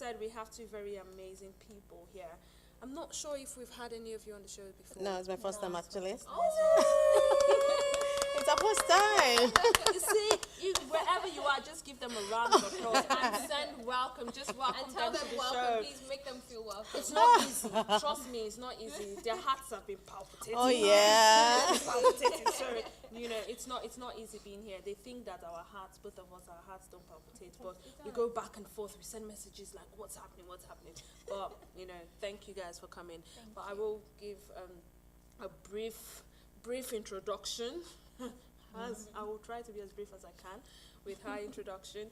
said, we have two very amazing people here. I'm not sure if we've had any of you on the show before. No, it's my first time actually. Oh. It's our first time. You see, wherever you are, just give them a round of applause and send welcome. Just welcome And tell them them to the welcome. show. Please make them feel welcome. It's not easy. Trust me, it's not easy. Their hearts have been palpitating. Oh yeah. Palpitating. Sorry, it's not easy being here. They think that our hearts, both of us, our hearts don't palpitate, but we go back and forth. We send messages like, "What's happening? What's happening?" But thank you guys for coming. I will give a brief introduction. I will try to be as brief as I can with her introduction.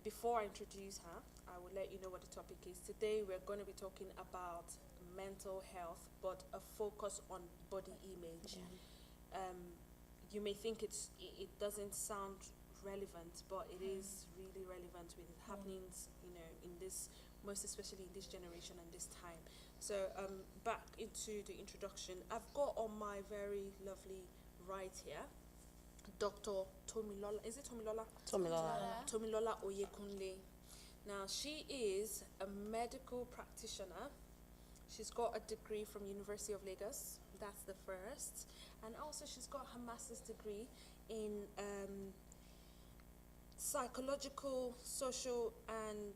Before I introduce her, I will let you know what the topic is. Today we're going to be talking about mental health, but a focus on body image. You may think it doesn't sound relevant, but it is really relevant with happenings, in this, most especially in this generation and this time. So back into the introduction. I've got on my very lovely right here, Dr. Tomilola. Is it Tomilola? Tomilola Oyekunle. Now, she is a medical practitioner. She's got a degree from University of Lagos. That's the first. And also she's got her master's degree in psychological, social, and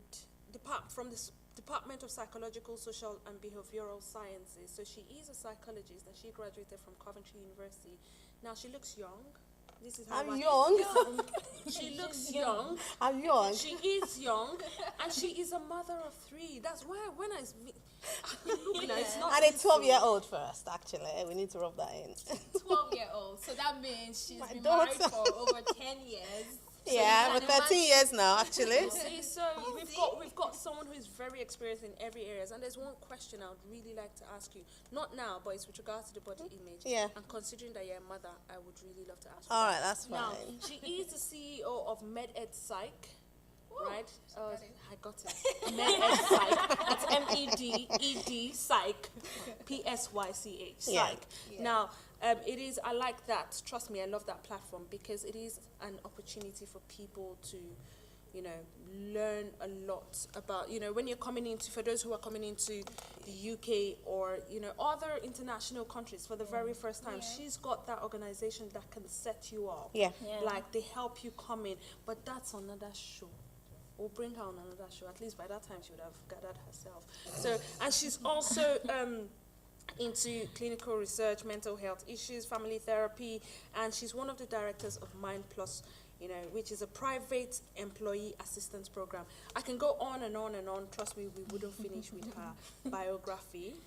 from the Department of Psychological, Social, and Behavioral Sciences. So she is a psychologist, and she graduated from Coventry University. Now, she looks young. This is how I'm young. She looks young. I'm young. She is young, and she is a mother of 3. That's why when it's not And a 12-year-old first, actually. We need to rub that in. 12-year-old. So that means she's My been daughter. married for over 10 years. Yeah, you for can 13 years now, actually. See, so we've got someone who is very experienced in every areas, and there's one question I would really like to ask you. Not now, but it's with regards to the body image. Yeah. And considering that you're a mother, I would really love to ask you. All that. right, that's fine. Now, she is the CEO of MedEd Psych. Right? I got it. MedEd Psych. That's MEDED Psych. PSYCH. Psych. Yeah. Now, it is, I like that. Trust me, I love that platform because it is an opportunity for people to, learn a lot about, when you're coming into, for those who are coming into the UK or, other international countries for the very first time, she's got that organization that can set you up. Yeah. Like, they help you come in. But that's another show. We'll bring her on another show. At least by that time, she would have gathered herself. So, and she's also into clinical research, mental health issues, family therapy, and she's one of the directors of Mind Plus, which is a private employee assistance program. I can go on and on and on. Trust me, we wouldn't finish with her biography.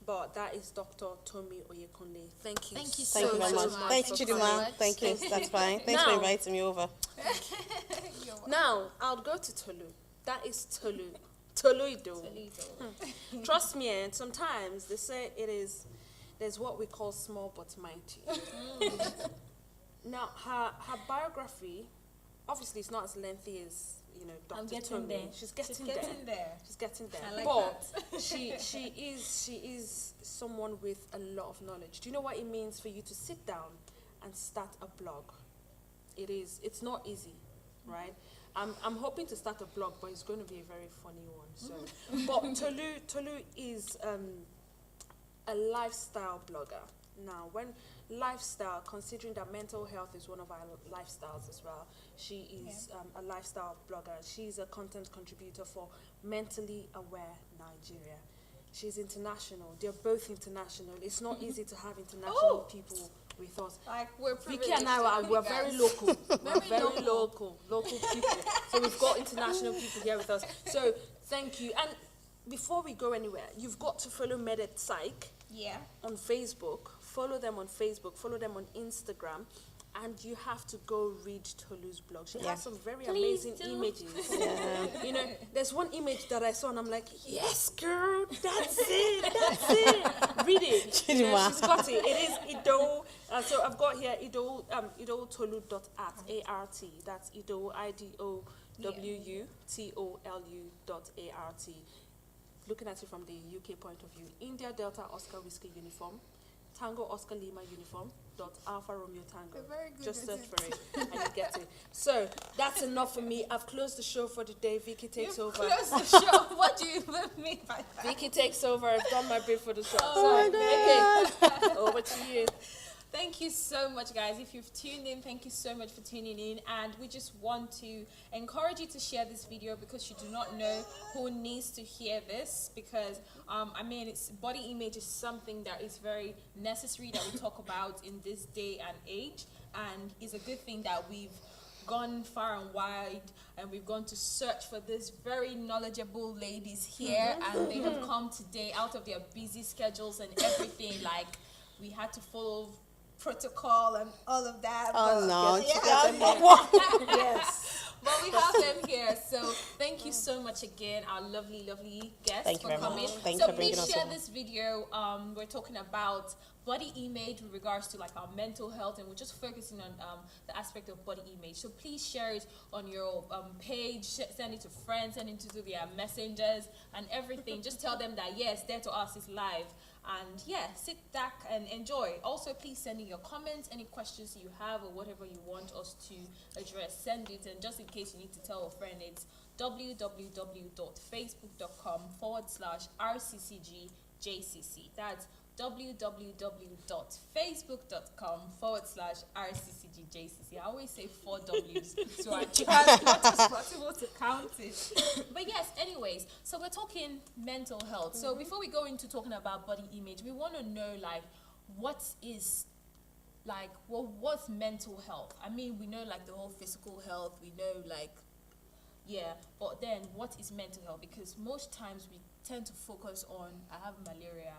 But that is Dr. Tomi Oyekunle. Thank you. Thank you Thank you very much. Thank you, Chidima. Thank you. That's fine. Thanks for inviting me over. Now, I'll go to Tolu. That is Tolu. Toluido. Trust me, and sometimes they say there's what we call small but mighty. Now, her biography, obviously, it's not as lengthy as Dr. Tomi. She's getting there. She's getting there. I like but she is someone with a lot of knowledge. Do you know what it means for you to sit down and start a blog? It's not easy, right? I'm hoping to start a blog, but it's going to be a very funny one. So, but Tolu is a lifestyle blogger. Now, when lifestyle, considering that mental health is one of our lifestyles as well, she is a lifestyle blogger. She's a content contributor for Mentally Aware Nigeria. She's international. They're both international. It's not easy to have international people with us. Like, we're Vicky and I we're very local. We're very local people. So we've got international people here with us. So thank you. And before we go anywhere, you've got to follow MedEd Psych on Facebook. Follow them on Facebook. Follow them on Instagram. And you have to go read Tolu's blog. She has some very amazing images. There's one image that I saw and I'm like, yes, girl, that's it. Read it. She's got it. It is Ido. So I've got here idotolu.art, A-R-T. That's Ido, IDOWUTOLU.ART. Looking at it from the UK point of view. India Delta Oscar Whiskey uniform. Tango Oscar Lima uniform. facebook.alpha-romeo-tango. Very good. Just search for it and you get it. So that's enough for me. I've closed the show for the day. Vicky takes over. Close the show. What do you mean by that? Vicky takes over. I've done my bit for the show. Oh So, okay, over to you. Thank you so much, guys. If you've tuned in, thank you so much for tuning in. And we just want to encourage you to share this video because you do not know who needs to hear this. Because, it's body image is something that is very necessary that we talk about in this day and age. And it's a good thing that we've gone far and wide and we've gone to search for these very knowledgeable ladies here. And they have come today out of their busy schedules and everything. Like, we had to follow protocol and all of that. Oh, no. Yes. But we have them here, so thank you so much again, our lovely, lovely guests Thank you for very coming. much. Thanks So for bringing please us share over. this video. We're talking about body image with regards to like our mental health, and we're just focusing on the aspect of body image. So please share it on your page, send it to friends, send it to their messengers and everything. Just tell them that yes, Dare to Us is live. And yeah, sit back and enjoy. Also, please send in your comments, any questions you have or whatever you want us to address, send it. And just in case you need to tell a friend, it's www.facebook.com/RCCGJCC. That's www.facebook.com/RCCGJCC. I always say 4 W's, so I try as much as possible to count it. But yes, anyways, so we're talking mental health. So before we go into talking about body image, we want to know like what's mental health? I mean, we know like the whole physical health, we know like, yeah, but then what is mental health? Because most times we tend to focus on, I have malaria,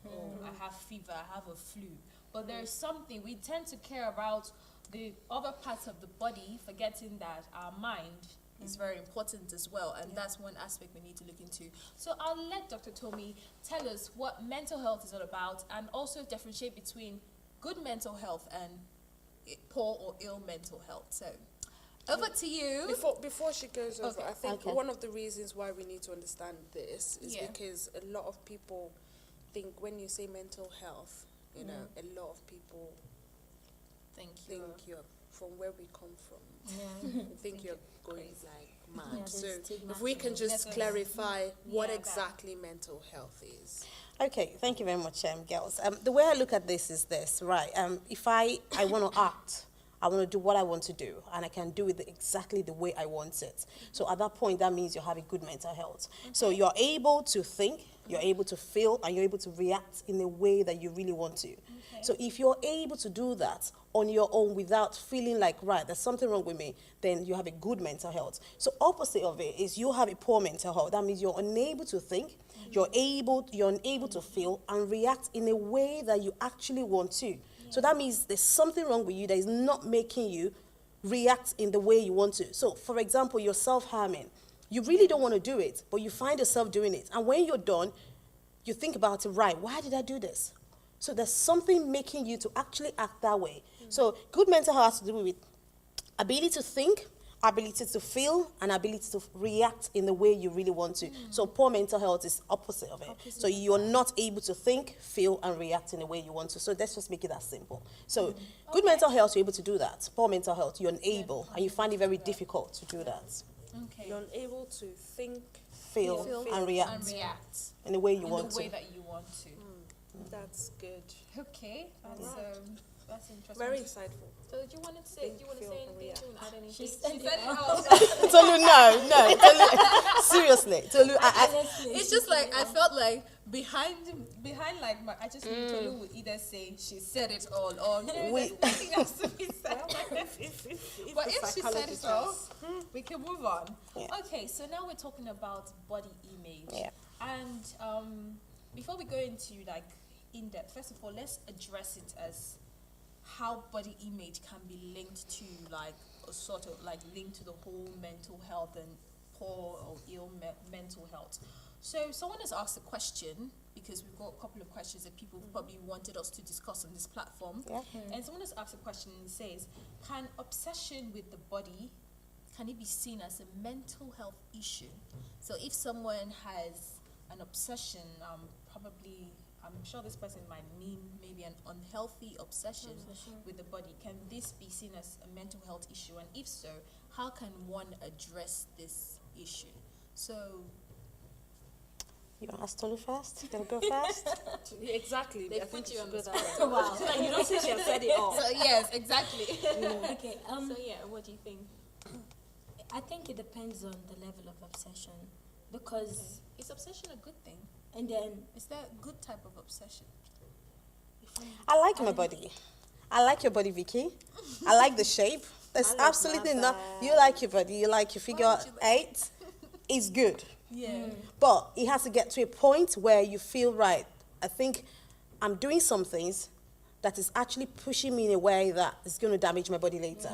or I have fever, I have a flu. But there is something, we tend to care about the other parts of the body, forgetting that our mind is very important as well. And that's one aspect we need to look into. So I'll let Dr. Tomi tell us what mental health is all about and also differentiate between good mental health and poor or ill mental health. So over to you. Before she goes over, Okay. I think Okay. one of the reasons why we need to understand this is Yeah. because a lot of people think when you say mental health, you know, a lot of people Thank you. think you're from where we come from. Yeah. Think you're going like mad. Yeah, So there's stigma if we to can it. just Yes, clarify what Yeah, that. exactly mental health is. Okay, thank you very much, girls. The way I look at this is this, right? If I want to act, I want to do what I want to do, and I can do it exactly the way I want it. So at that point, that means you have a good mental health. So you're able to think, you're able to feel, and you're able to react in a way that you really want to. So if you're able to do that on your own without feeling like, right, there's something wrong with me, then you have a good mental health. So opposite of it is you have a poor mental health. That means you're unable to think, you're unable to feel and react in a way that you actually want to. So that means there's something wrong with you that is not making you react in the way you want to. So for example, you're self-harming. You really don't want to do it, but you find yourself doing it. And when you're done, you think about it, right, why did I do this? So there's something making you to actually act that way. So good mental health has to do with ability to think, ability to feel, and ability to react in the way you really want to. So poor mental health is opposite of it. So you're not able to think, feel, and react in the way you want to. So let's just make it that simple. So good mental health, you're able to do that. Poor mental health, you're unable, and you find it very difficult to do that. Okay. You're unable to think. Feel, Feel and react and react in the way you in want the way to. that you want to. That's good. Okay, that's interesting. Very insightful. So do you want to say? Think, Do you want to feel, say and anything? react. Do you want to add anything? She said it all. Tolu, no, Tolu, seriously, Tolu, It's just like I felt like behind like I just knew Tolu would either say she said it all or no, We- there's nothing else to be said. But the if she said it psychologist all, has- we can move on. Yeah. Okay, so now we're talking about body image. Yeah. And before we go into like in depth, first of all, let's address it as how body image can be linked to like a sort of like linked to the whole mental health and poor or ill mental health. So someone has asked a question because we've got a couple of questions that people probably wanted us to discuss on this platform. Yeah. And someone has asked a question and says, can obsession with the body, can it be seen as a mental health issue? So if someone has an obsession, probably I'm sure this person might mean maybe an unhealthy obsession with the body. Can this be seen as a mental health issue? And if so, how can one address this issue? So, You want to ask Tolu first? You can go first? Exactly. They I put think you you on should the go that spot. way. Wow. So that you don't say she has said it all. So yes, exactly. Okay. So yeah, what do you think? I think it depends on the level of obsession, because Is obsession a good thing? and then Is there a good type of obsession? I like my body. I like your body, Vicky. I like the shape. There's I like absolutely my no. You like your body. You like your figure would you like- 8. It's good. Yeah. But it has to get to a point where you feel right. I think I'm doing some things that is actually pushing me in a way that is going to damage my body later.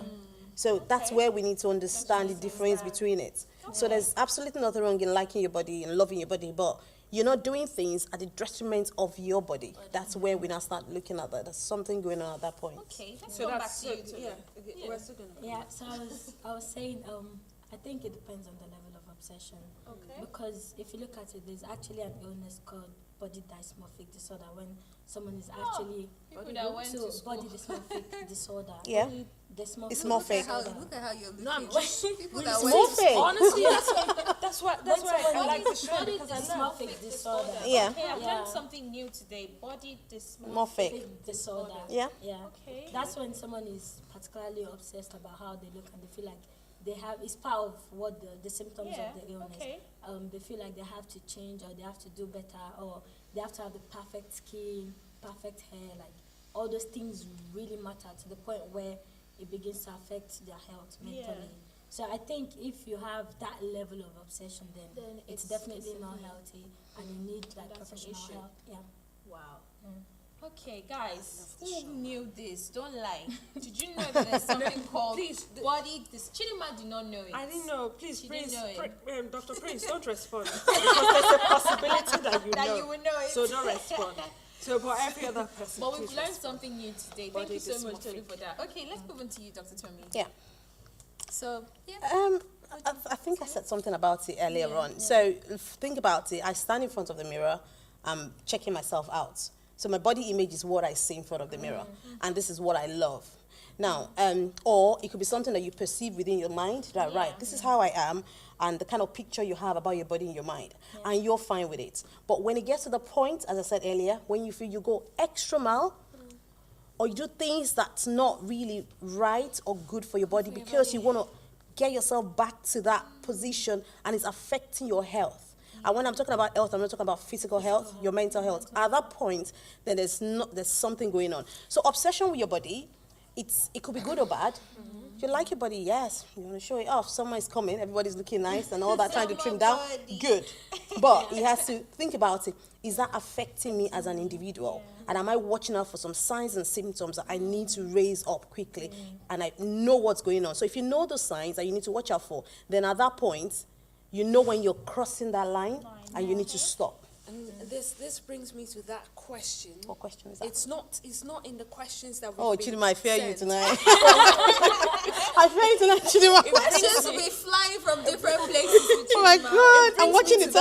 So that's where we need to understand the difference between it. So there's absolutely nothing wrong in liking your body and loving your body, but you're not doing things at the detriment of your body. That's where we now start looking at that. There's something going on at that point. Okay, let's So go back that's to you. so, Tolu. yeah. Yeah. We're still gonna. yeah. So I was saying I think it depends on the level of obsession. Okay. Because if you look at it, there's actually an illness called body dysmorphic disorder, when someone is Oh, actually People that went so to school. body dysmorphic disorder. Yeah. Body dysmorphic It's morphic. disorder. Look at how you're looking. No, I'm People that It's went to morphic. Honestly, that's why When I someone like the is show body because I know. dysmorphic disorder. Yeah. Okay, I've Yeah. learned something new today. Body dysmorphic. Morphic. Disorder. Yeah. Yeah. Okay. That's when someone is particularly obsessed about how they look, and they feel like they have, it's part of what the symptoms Yeah, of the illness. okay. They feel like they have to change, or they have to do better, or they have to have the perfect skin, perfect hair, like all those things really matter to the point where it begins to affect their health mentally. Yeah. So I think if you have that level of obsession, then it's definitely not healthy, and you need like That's an professional issue. help. Yeah. Wow. Okay, guys, who knew this? Don't lie. Did you know that there's something called Please, body? This Chidima did not know it. I didn't know. Please, She Prince, didn't know it. Dr. Prince, don't respond because there's a possibility that you That know. you will know it. So don't respond. So for every other person, But we've please learned respond. something new today. Thank Body you so much, dysmorphic. Tolu, for that. Okay, let's move on to you, Dr. Tommy. Yeah. So, yeah. I think I said something about it earlier on. So think about it. I stand in front of the mirror. I'm checking myself out. So my body image is what I see in front of the mirror, and this is what I love. Now, or it could be something that you perceive within your mind. That right, this is how I am, and the kind of picture you have about your body in your mind, and you're fine with it. But when it gets to the point, as I said earlier, when you feel you go extra mile, or you do things that's not really right or good for your body because you want to get yourself back to that position, and it's affecting your health. And when I'm talking about health, I'm not talking about physical health, your mental health. At that point, then there's something going on. So obsession with your body, it could be good or bad. You like your body, yes. You want to show it off. Someone is coming, everybody's looking nice and all that, trying to trim down. Good. But he has to think about it. Is that affecting me as an individual? And am I watching out for some signs and symptoms that I need to raise up quickly? And I know what's going on. So if you know those signs that you need to watch out for, then at that point, you know when you're crossing that line and you need to stop. And this brings me to that question. What question is that? It's not in the questions that we've Oh, been Chidima, I fear you sent. tonight. I fear you tonight, Chidima. It's just to be flying from different places with Oh my Chidima. God, I'm brings watching me the to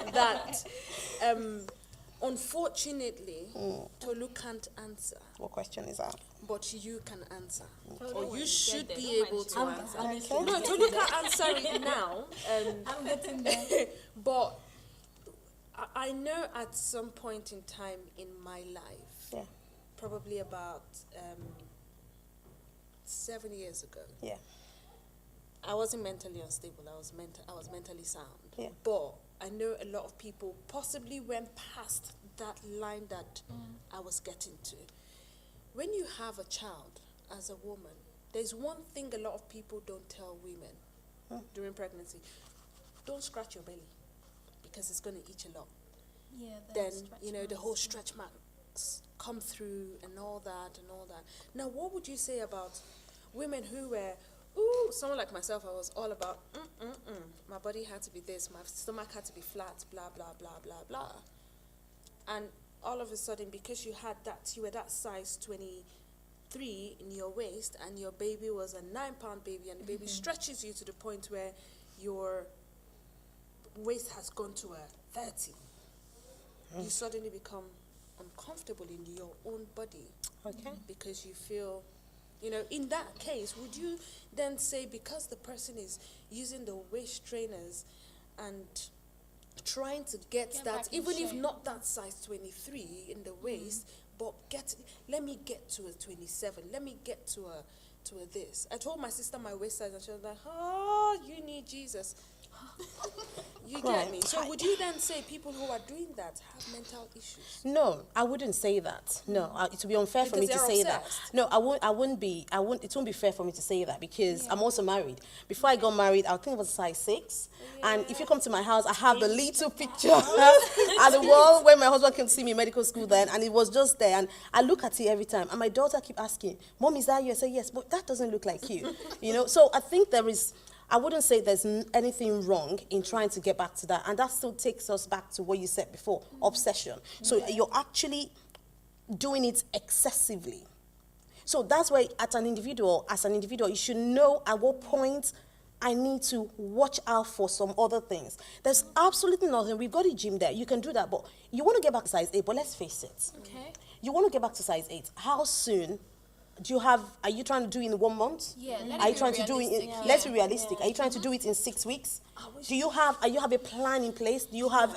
that time. that unfortunately Tolu can't answer, What question is that? but you can answer, Tolu, or when you you should get there, be don't able mind to Chidima. answer. Honestly, No, Tolu can't answer it now. I'm getting there. But I know at some point in time in my life, Yeah. probably about 7 years ago, Yeah. I wasn't mentally unstable. I was mentally sound. Yeah. But I know a lot of people possibly went past that line that I was getting to. When you have a child as a woman, there's one thing a lot of people don't tell women during pregnancy. Don't scratch your belly because it's going to eat a lot. Yeah, Then, the whole stretch marks come through and all that. Now, what would you say about women who were, someone like myself, I was all about, my body had to be this, my stomach had to be flat, blah, blah, blah, blah, blah. And all of a sudden, because you were that size 23 in your waist, and your baby was a 9-pound baby, and the baby stretches you to the point where your waist has gone to a 30. you suddenly become uncomfortable in your own body. Okay. Because you feel, in that case, would you then say because the person is using the waist trainers and trying to get Get that, back in even if shape. not that size 23 in the waist, but let me get to a 27, let me get to a this. I told my sister my waist size and she was like, oh, you need Jesus. You get me? So would you then say people who are doing that have mental issues? No, I wouldn't say that. No, it would be unfair for me Because to they're say that. obsessed. No, it won't be fair for me to say that because I'm also married. Before I got married, I think it was size 6. And if you come to my house, I have the little picture at the wall when my husband came to see me in medical school then, and it was just there. And I look at it every time. And my daughter keep asking, Mom, is that you? I say, yes, but that doesn't look like you. So I think I wouldn't say there's anything wrong in trying to get back to that. And that still takes us back to what you said before, obsession. So you're actually doing it excessively. So that's why as an individual, you should know at what point I need to watch out for some other things. There's absolutely nothing. We've got a gym there. You can do that. But you want to get back to size 8, but let's face it. Okay. You want to get back to size 8. How soon are you trying to do it in 1 month? Yeah, let Are it you be trying to do it realistic, let's be yeah. realistic. Are you trying to do it in 6 weeks? Do you have a plan in place? Do you have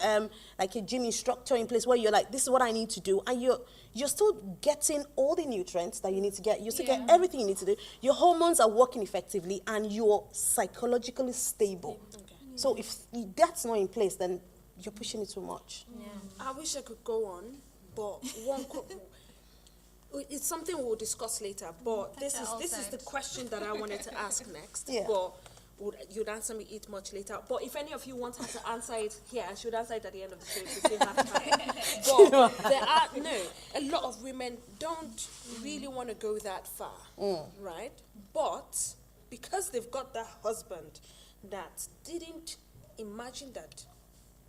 like a gym instructor in place where you're like, this is what I need to do, and you're still getting all the nutrients that you need to get. You still get everything you need to do. Your hormones are working effectively and you're psychologically stable. So if that's not in place, then you're pushing it too much. I wish I could go on, but it's something we'll discuss later. But this is the question that I wanted to ask next. Yeah. But you'd answer me it much later. But if any of you want her to answer it here, I should answer it at the end of the show if we still have time. But a lot of women don't really want to go that far, right? But because they've got that husband that didn't imagine that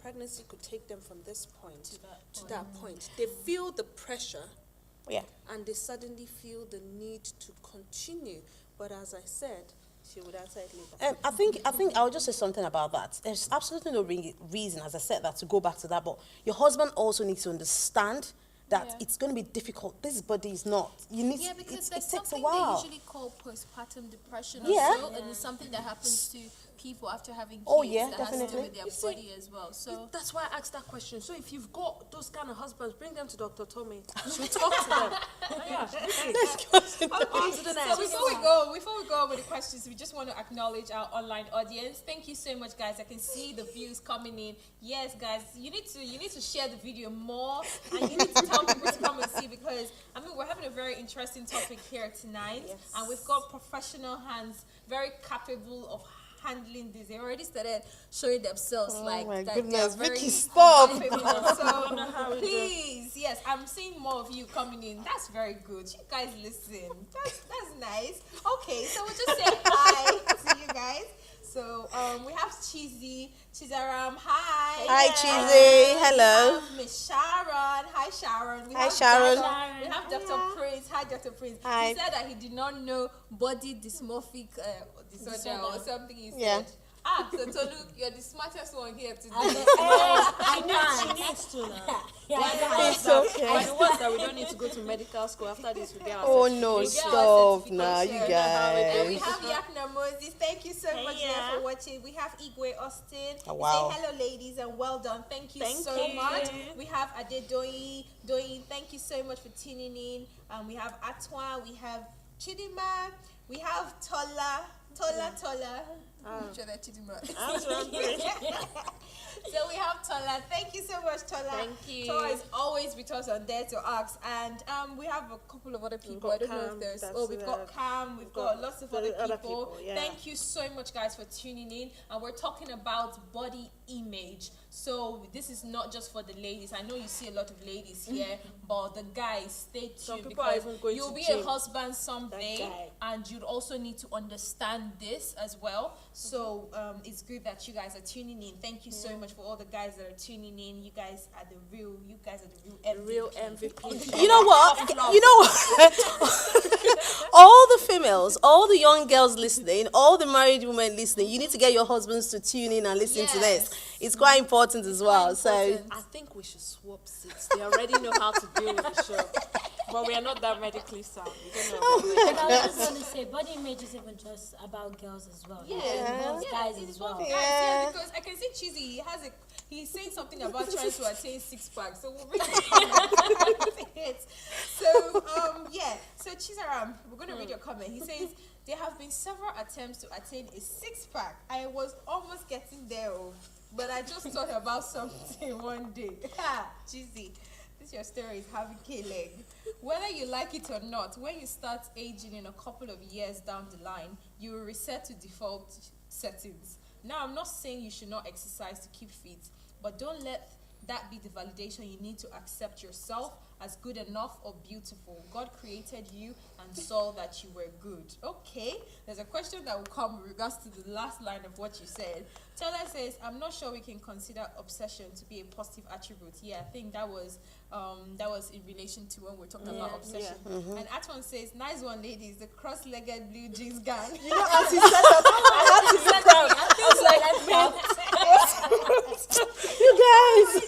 pregnancy could take them from this point to that point, they feel the pressure. Yeah. And they suddenly feel the need to continue. But as I said, she would answer it later. I think I'll just say something about that. There's absolutely no reason, as I said, that to go back to that. But your husband also needs to understand that it's going to be difficult. This body is not. Because it there's takes a something while. they usually call postpartum depression Yeah. also, and it's something that happens to people after having kids Oh, yeah, that has to do definitely. with their You see, body as well. So that's why I asked that question. So if you've got those kind of husbands, bring them to Dr. Tommy. She'll talk to them. Yeah, listen. On to the next. So before we go on with the questions, we just want to acknowledge our online audience. Thank you so much, guys. I can see the views coming in. Yes, guys, you need to share the video more, and you need to tell people to come and see, because we're having a very interesting topic here tonight, and we've got professional hands, very capable of handling this. They already started showing themselves my that goodness, they're very Vicky, stop. capable. So please, yes, I'm seeing more of you coming in. That's very good. You guys listen. That's nice. Okay, so we'll just say hi to you guys. So we have Chizaram. Hi. Hi, Cheesy. Hello. We have Miss Sharon. Hi, Sharon. Hi, Sharon. We have Dr. Prince. Hi, Dr. Prince. Hi. He said that he did not know body dysmorphic disorder or something he said. Yeah. So Tolu, you're the smartest one here today. I know. She needs to now. It's okay. I know that we don't need to go to medical school. After this, we'll get our Oh no, We get our stop now, you certification. And we guys. have Yakna Moses. Thank you so much there for watching. We have Igwe Austin. Oh, wow. Say hello, ladies, and well done. Thank you Thank so you. much. We have Adedoyin. Thank you so much for tuning in. We have Atwa. We have Chidima. We have Tola. I'm sure that Chidima. So we have Tola. Thank you so much, Tola. Thank you. Tola is always with us on Dare to Ask. And we have a couple of other people. got I don't know Cam, if there's... that's we've got Cam. We've got lots of other people. yeah. Thank you so much, guys, for tuning in. And we're talking about body image. So this is not just for the ladies. I know you see a lot of ladies here, but the guys, stay Some tuned, people are because even going you'll to be gym. a husband someday, guy. and you'd also need to understand this as well. So it's good that you guys are tuning in. Thank you so much for all the guys that are tuning in. You guys are the real MVP. Real MVP. You know what? all the females, all the young girls listening, all the married women listening, you need to get your husbands to tune in and listen to this. It's quite important as well. So I think we should swap seats. They already know how to deal with the show. But we are not that medically sound. We don't know. And I was just want to say, body image is even just about girls as well. Yeah. It involves Yeah, guys it's as well. both guys, yeah, because I can see Cheesy. He's saying something about trying to attain 6-pack. So we'll read it. So yeah. So Chizaram, we're going to read your comment. He says there have been several attempts to attain a 6-pack. I was almost getting there, but I just thought about something one day. Cheesy. This your story is having K-leg. Whether you like it or not, when you start aging in a couple of years down the line, you will reset to default settings. Now, I'm not saying you should not exercise to keep fit, but don't let that be the validation you need to accept yourself as good enough or beautiful. God created you and saw that you were good. Okay, there's a question that will come with regards to the last line of what you said. Taylor says, I'm not sure we can consider obsession to be a positive attribute. Yeah, I think that was in relation to when we're talking about obsession. Mm-hmm. And Atwan says, nice one, ladies, the cross-legged blue jeans gang. you know, as he said that, I had to be proud. I was like, you guys,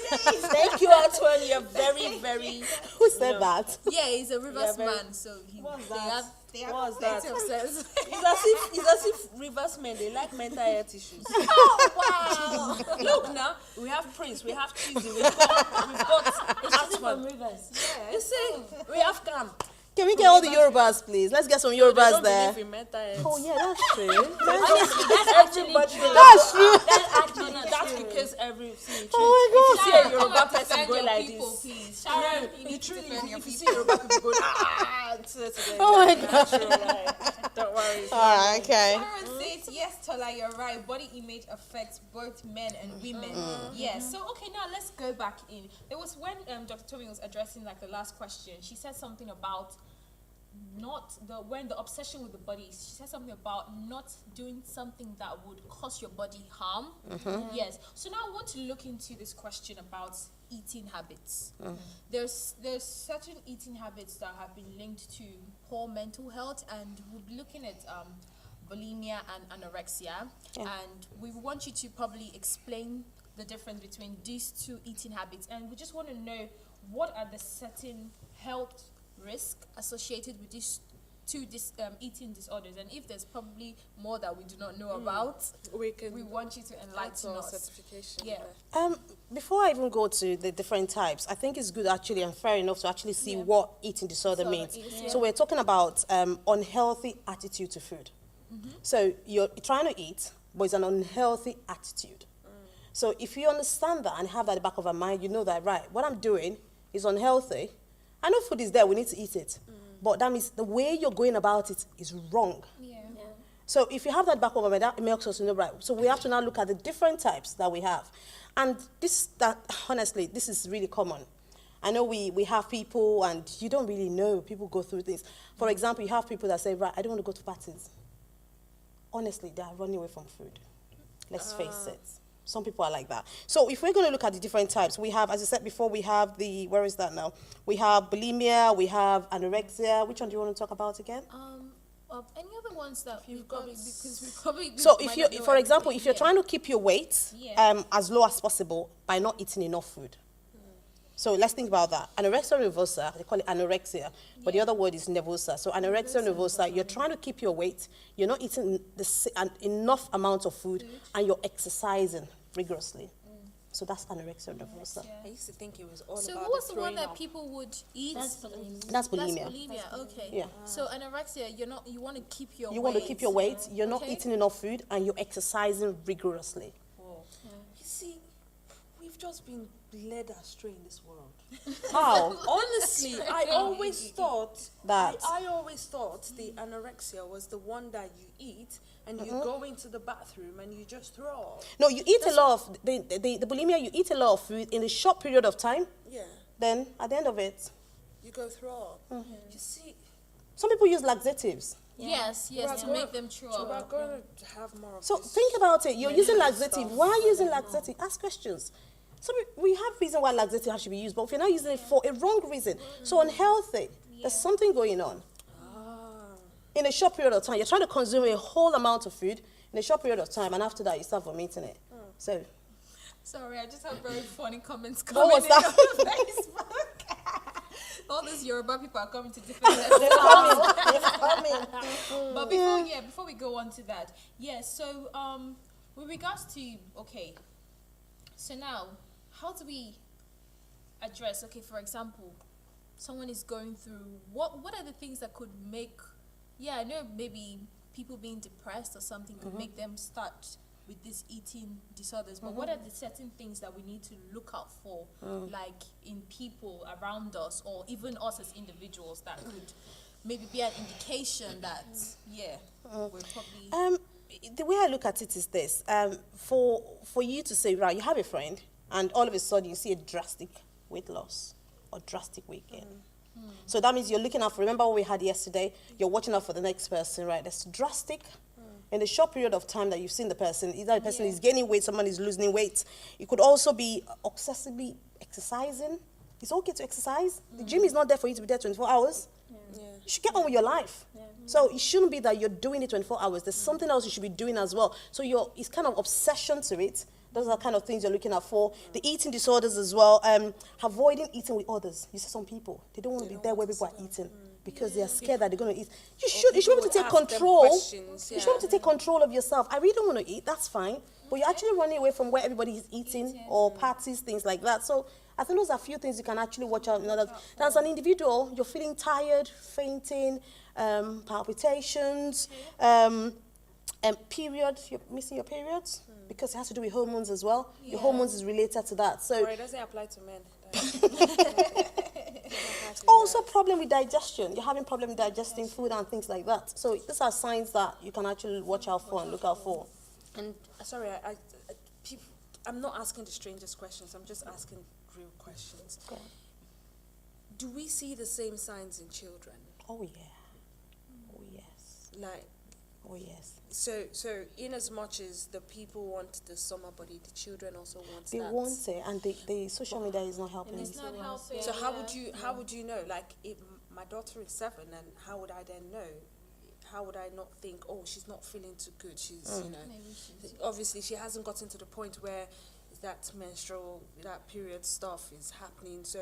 Thank you, Antoine. You're very, very... who said that? Yeah, he's a reverse Yeah, very- man, so What's they that? have What's plenty that? of sense. It's as if reverse men, they like mental health issues. Oh wow! Look now, we have Prince, we have Cheesy, we've got It's from Atwan. rivers. You see, we have Cam. Can we get all the Yorubas, please? Let's get some They Yorubas don't there. believe in mental health. Oh yeah, that's true. Honestly, that's actually true. That's true. That's actually That's true. because every see, Oh if you my see a Yoruba person going like people, this, please. no, Sharon, you need to truly, defend your if you see people. Yoruba people going to them, Oh my that's true, right? Don't worry. All right, okay. Sharon says, yes, Tola, you're right. Body image affects both men and women. Yes. So, okay, now let's go back in. There was when Dr. Toby was addressing like the last question, she said something about when the obsession with the body, she said something about not doing something that would cause your body harm. Yes. So now I want to look into this question about eating habits. There's certain eating habits that have been linked to poor mental health, and we'll be looking at bulimia and anorexia, and we want you to probably explain the difference between these two eating habits, and we just want to know what are the certain health risk associated with these two eating disorders, and if there's probably more that we do not know about, we want you to enlighten us. certification. Yeah. Before I even go to the different types, I think it's good actually and fair enough to actually see what eating disorder means. So we're talking about unhealthy attitude to food. So you're trying to eat, but it's an unhealthy attitude. So if you understand that and have that at the back of our mind, you know that, right, what I'm doing is unhealthy. I know food is there, we need to eat it. But that means the way you're going about it is wrong. Yeah. So if you have that back of our mind, that makes us know, right. So we have to now look at the different types that we have. And honestly, this is really common. I know we have people, and you don't really know, people go through things. For example, you have people that say, right, I don't want to go to parties. Honestly, they are running away from food. Let's face it. Some people are like that. So if we're going to look at the different types, we have, as I said before, we have where is that now? We have bulimia, we have anorexia. Which one do you want to talk about again? Any other ones that we've got, because we probably So might if you, not know for example, everything. if you're trying to keep your weight Yeah. as low as possible by not eating enough food. So let's think about that. Anorexia nervosa, they call it anorexia, but the other word is nervosa. So anorexia nervosa, you're trying to keep your weight, you're not eating enough amount of food, and you're exercising rigorously. So that's anorexia nervosa. I used to think it was all So about what was the one throwing that up. people would eat? That's bulimia. That's That's bulimia. bulimia. Okay. Yeah. So anorexia, you want to keep your You weight. want to keep your weight, you're not Okay. eating enough food, and you're exercising rigorously. You see, we've just been led astray in this world. How? Honestly, I always thought That- I always thought the anorexia was the one that you eat and you go into the bathroom and you just throw up. No, you eat a lot of, the bulimia, you eat a lot of food in a short period of time, Yeah, then at the end of it, you go throw up. You see, some people use laxatives. Yes, We're to going- make them throw so we're up. going to have more of So this. think about it. You're using laxative. stuff. Why are you using laxative? Ask questions. So we have reason why laxative should be used, but if you're not using it for a wrong reason, so unhealthy, there's something going on. in a short period of time. You're trying to consume a whole amount of food in a short period of time, and after that, you start vomiting it. So, Sorry, I just have very funny comments what coming was in that? on Facebook. All these Yoruba people are coming to different levels. But before we go on to that, so with regards to so now how do we address for example, someone is going through what are the things that could make I know maybe people being depressed or something could make them start with these eating disorders, but what are the certain things that we need to look out for, like in people around us or even us as individuals, that could maybe be an indication that we're probably the way I look at it is this: for you to say, right, you have a friend, and all of a sudden you see a drastic weight loss or drastic weight gain. So that means you're looking out for. Remember what we had yesterday? You're watching out for the next person, right? That's drastic. In the short period of time that you've seen the person, either the person is gaining weight, someone is losing weight. It could also be obsessively exercising. It's okay to exercise. The gym is not there for you to be there 24 hours. You should get on with your life. So it shouldn't be that you're doing it 24 hours. There's something else you should be doing as well. So it's kind of obsession to it. Those are the kind of things you're looking out for. The eating disorders as well. Avoiding eating with others. You see some people, they don't want to be there where people are eating because they are scared that they're going to eat. You should be able to take control. You should be able to take control of yourself. I really don't want to eat. That's fine. But you're actually running away from where everybody is eating or parties, things like that. So I think those are a few things you can actually watch out. As an individual, you're feeling tired, fainting, palpitations, periods, you're missing your periods because it has to do with hormones as well. Your hormones is related to that. So it doesn't apply to men. also problem with digestion. You're having problem with digesting food and things like that. So these are signs that you can actually watch out for and look out for. And sorry, I'm not asking the strangest questions. I'm just asking real questions. Okay. Do we see the same signs in children? Oh yeah. Oh yes. Oh yes. So in as much as the people want the summer body, the children also want They that. want it, and the social media is not helping. it's not helping. So how would you know? Like, if my daughter is 7, and how would I then know? How would I not think, oh, she's not feeling too good? She's obviously she hasn't gotten to the point where that period stuff is happening. So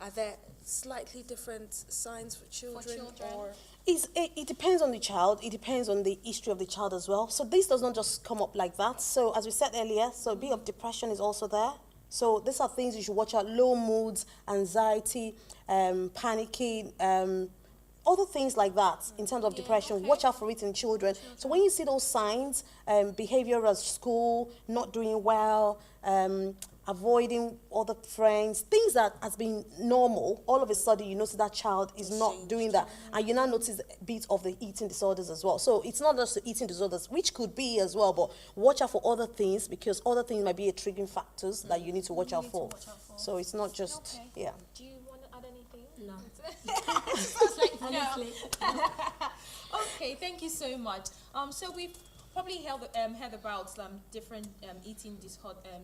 are there slightly different signs for children? Or It depends on the child. It depends on the history of the child as well. So this does not just come up like that. So as we said earlier, so a bit of depression is also there. So these are things you should watch out: low moods, anxiety, panicking, other things like that in terms of depression. Watch out for it in children. So when you see those signs, behavior at school, not doing well, avoiding other friends, things that has been normal, all of a sudden you notice that child is not doing that. And you now notice a bit of the eating disorders as well. So it's not just the eating disorders, which could be as well, but watch out for other things, because other things might be a triggering factors that you need to watch out for. So it's not just, yeah. Do you want to add anything? No. Honestly. Okay, thank you so much. So we've probably heard about different eating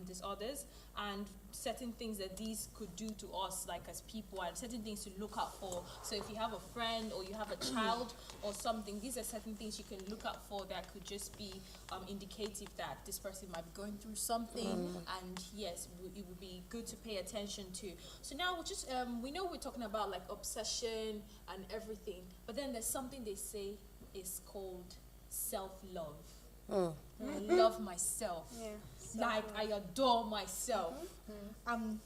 disorders and certain things that these could do to us, like as people, and certain things to look out for. So if you have a friend or you have a child or something, these are certain things you can look out for that could just be indicative that this person might be going through something, and yes, it would be good to pay attention to. So now we'll just we know we're talking about like obsession and everything, but then there's something they say is called self-love. I love myself. Like, I adore myself. I'm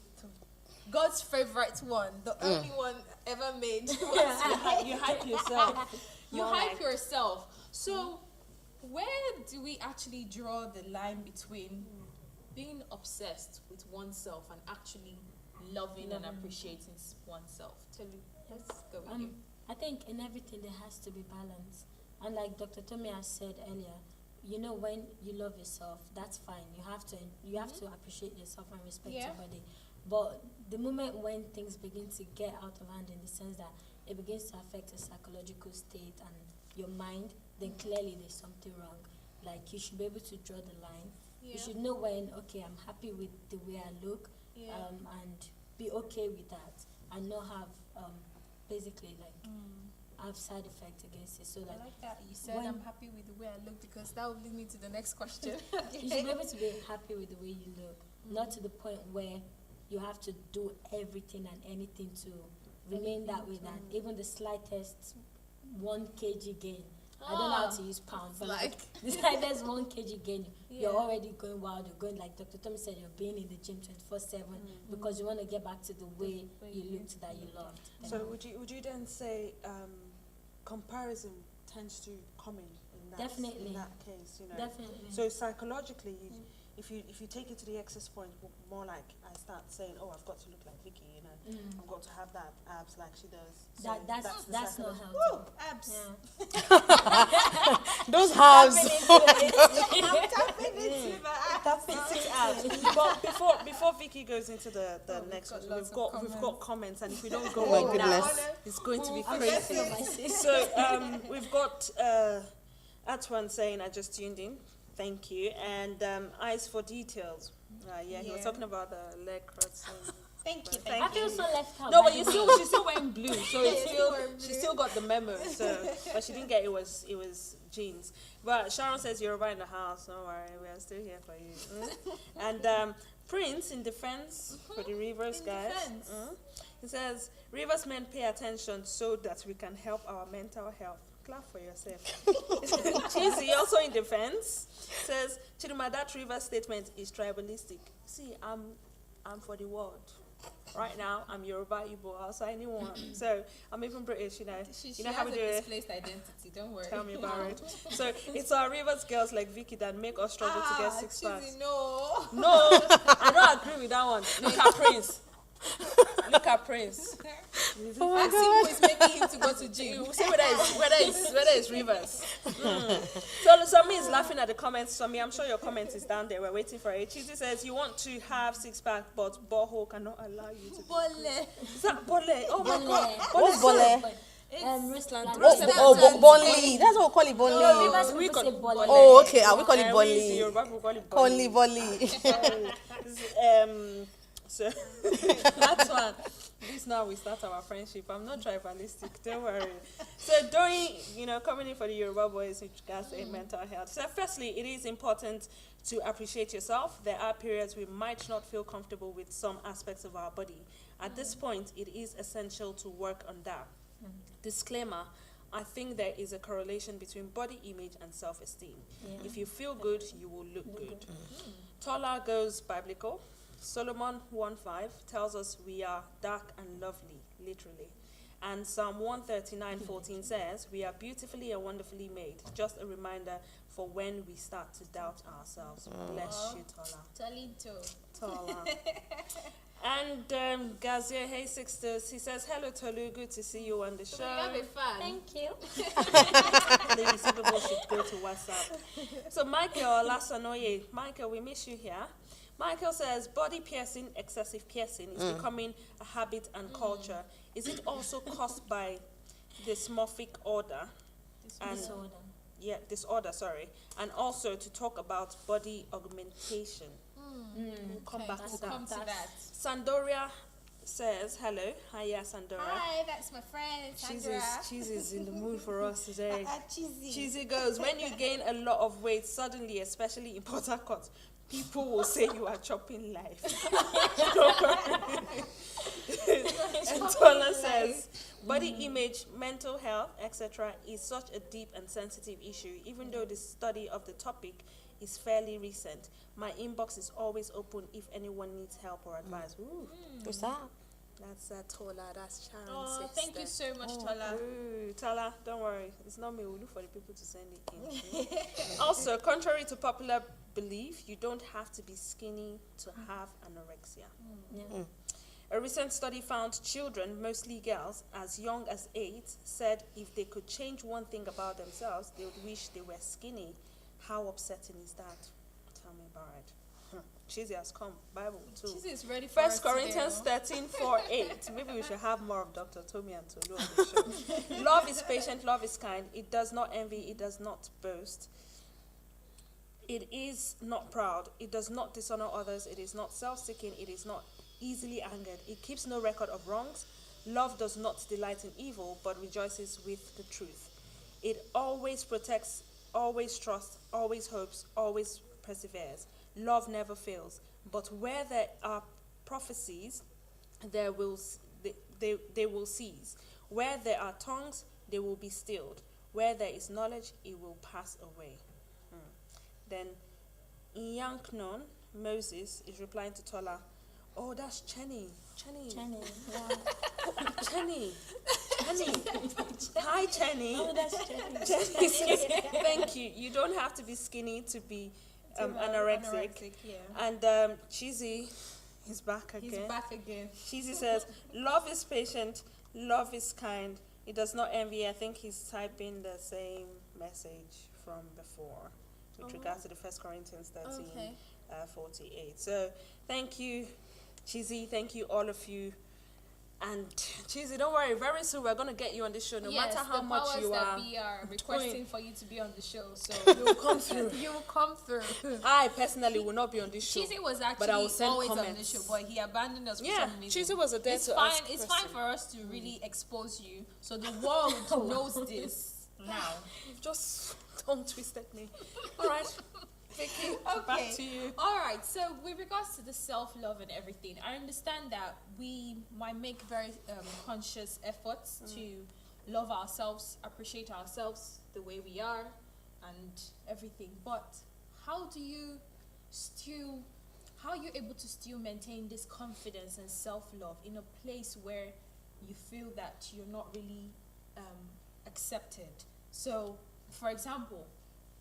God's favorite one, the only one ever made. You hype yourself. You hype yourself. So where do we actually draw the line between being obsessed with oneself and actually loving and appreciating oneself? Let's go with you. I think in everything there has to be balance. And like Dr. Tommy has said earlier, you know, when you love yourself, that's fine. You have to appreciate yourself and respect your body. But the moment when things begin to get out of hand, in the sense that it begins to affect your psychological state and your mind, then clearly there's something wrong. Like, you should be able to draw the line. You should know when, okay, I'm happy with the way I look, and be okay with that, and not have basically like have side effects against it. So I like like that. You said when- I'm happy with the way I look because that will lead me to the next question. you should be able to be happy with the way you look, not to the point where you have to do everything and anything to remain that way. That even the slightest 1 kg gain. I don't know how to use pound, but like the slightest 1 kg gain, you're already going wild. You're going, like Dr. Tommy said, you're being in the gym 24/7 because you want to get back to the way you looked that you loved. So would you then say comparison tends to come in that Definitely. in that case, you know? Definitely. So psychologically, if you take it to the excess point, more like I start saying, oh, I've got to look like Vicky, you know, I've got to have that abs like she does. So that's the not psychology- healthy. Woo, abs. Yeah. Those halves. But before Vicky goes into the next got one, lots we've of got comments, and if we don't go Oh my on now, goodness. it's going to be I'm crazy. guessing on my sis. So we've got Atwan saying, I just tuned in. Thank you. And Eyes for Details. He was Yeah. talking about the leg cuts. Thank you. I feel so left out. No, by but the way. she's still wearing blue, so it's still she still got the memo. So, but she didn't get it was jeans. But Sharon says you're right in the house. Don't worry, we are still here for you. And Prince, in defense for the Rivers guys, defense. he says Rivers men pay attention so that we can help our mental health. Clap for yourself. Cheesy, also in defense, says Chiduma, that Rivers statement is tribalistic. See, I'm for the world. Right now, I'm Yoruba, Igbo, also anyone. So I'm even British, you know. She know how we has do a it. displaced identity. Don't worry. Tell me about it. So it's our Rivers girls like Vicky that make us struggle to get six packs. Cheesy, no. No, I don't agree with that one. Look at Prince. Look at Prince. Oh my Ask him God. who is making him to go to gym. We'll see whether it's Rivers. So Somi is laughing at the comments. Somi, I'm sure your comment is down there. We're waiting for it. Cheesy says you want to have six pack, but borehole cannot allow you to. Bole. Is that bole? Oh my Bole. God. What's bole? Wristland. Bonli. That's what we call it, No, bonli. Rivers we people call- say bole. Oh, okay. We call it The bonli. Yoruba people call it Bonli. So that's one. This now we start our friendship. I'm not tribalistic, don't worry. So during, coming in for the Yoruba boys with regards to mental health. So firstly, it is important to appreciate yourself. There are periods we might not feel comfortable with some aspects of our body. At this point, it is essential to work on that. Disclaimer, I think there is a correlation between body image and self-esteem. Yeah. If you feel good, you will look good. Tola goes biblical. Solomon 1:5 tells us we are dark and lovely, literally. And Psalm 139:14 says we are beautifully and wonderfully made. Just a reminder for when we start to doubt ourselves. Bless you, Tola. Talito. Tola. And Gazier, hey sisters, he says, hello Tolu, good to see you on the show. So you have a fan. Thank you. Ladies, people should go to WhatsApp. So Michael Lasanoye, Michael, we miss you here. Michael says, body piercing, excessive piercing is becoming a habit and culture. Is it also caused by dysmorphic order? And disorder, sorry. And also to talk about body augmentation. We'll come back to that. Come to that. Sandoria says, hello. Hiya, Sandoria. Hi, that's my friend Sandra. Cheesy's in the mood for us today. Cheesy. Cheesy goes, when you gain a lot of weight suddenly, especially in Port Harcourt, people will say you are chopping life. And Tola says, body image, mental health, etc. is such a deep and sensitive issue. Even though the study of the topic is fairly recent, my inbox is always open if anyone needs help or advice. Ooh, What's that? that's Tola, that's Sharon's Oh, sister. thank you so much, Tola. Ooh, Tola, don't worry. It's not me. We'll look for the people to send it in. Also, contrary to popular belief, you don't have to be skinny to have anorexia. Yeah. A recent study found children, mostly girls, as young as 8, said if they could change one thing about themselves, they would wish they were skinny. How upsetting is that? Tell me about it. Cheesy has come. Bible too. Cheesy is ready for us First Corinthians today, 13:4-8. Maybe we should have more of Dr. Tommy and Tolu on the show. Love is patient, love is kind. It does not envy, it does not boast. It is not proud. It does not dishonor others. It is not self-seeking. It is not easily angered. It keeps no record of wrongs. Love does not delight in evil, but rejoices with the truth. It always protects, always trusts, always hopes, always perseveres. Love never fails. But where there are prophecies, there will they will cease. Where there are tongues, they will be stilled. Where there is knowledge, it will pass away. Then Yanknon, Moses, is replying to Tola, oh, that's Chenny. Jenny, yeah. Chenny. Hi, Chenny. Oh, that's Jenny. Chenny says, thank you. You don't have to be skinny to be anorexic. Yeah. And Cheesy is back again. He's back again. Cheesy says, love is patient, love is kind. It does not envy. I think he's typing the same message from before with regards to the 1 Corinthians 13, Okay. 48. So thank you, Cheesy. Thank you, all of you. And Cheesy, don't worry. Very soon we're going to get you on this show, no matter how the much powers you that are. be are requesting for you to be on the show, so You will come through. you will come through. I personally will not be on this show. Cheesy was but I will actually send always on the comments. show, but he abandoned us for Yeah, some reason. Cheesy was a dare It's to fine. ask It's person. fine for us to really expose you, so the world knows this now. Just don't twist at me. All right, Vicky, back to you. All right. So with regards to the self-love and everything, I understand that we might make very conscious efforts to love ourselves, appreciate ourselves the way we are, and everything. But how do you how are you able to still maintain this confidence and self-love in a place where you feel that you're not really accepted? So, for example,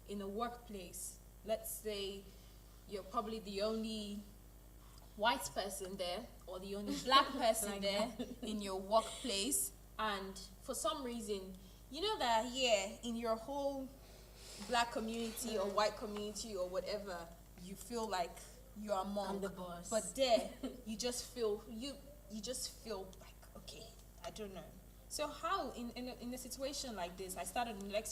in a workplace, let's say you're probably the only white person there or the only black person there in your workplace, and for some reason, you know that in your whole black community or white community or whatever, you feel like you're among, I'm the boss. but there you just feel you just feel like, okay, I don't know. So how in a situation like this,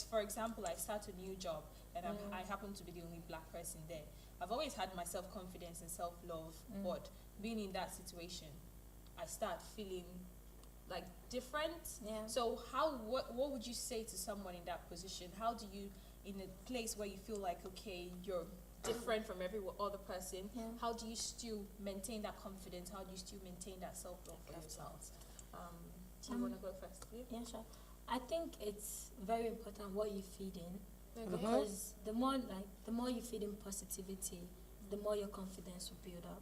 for example, I start a new job and I happen to be the only black person there. I've always had my self-confidence and self-love, but being in that situation, I start feeling like different. Yeah. So what would you say to someone in that position? How do you, in a place where you feel like, okay, you're different from every other person, how do you still maintain that confidence? How do you still maintain that self-love for yourself? Do you want to go first? Yeah, sure. I think it's very important what you feed in, Okay. because the more you feed in positivity, the more your confidence will build up.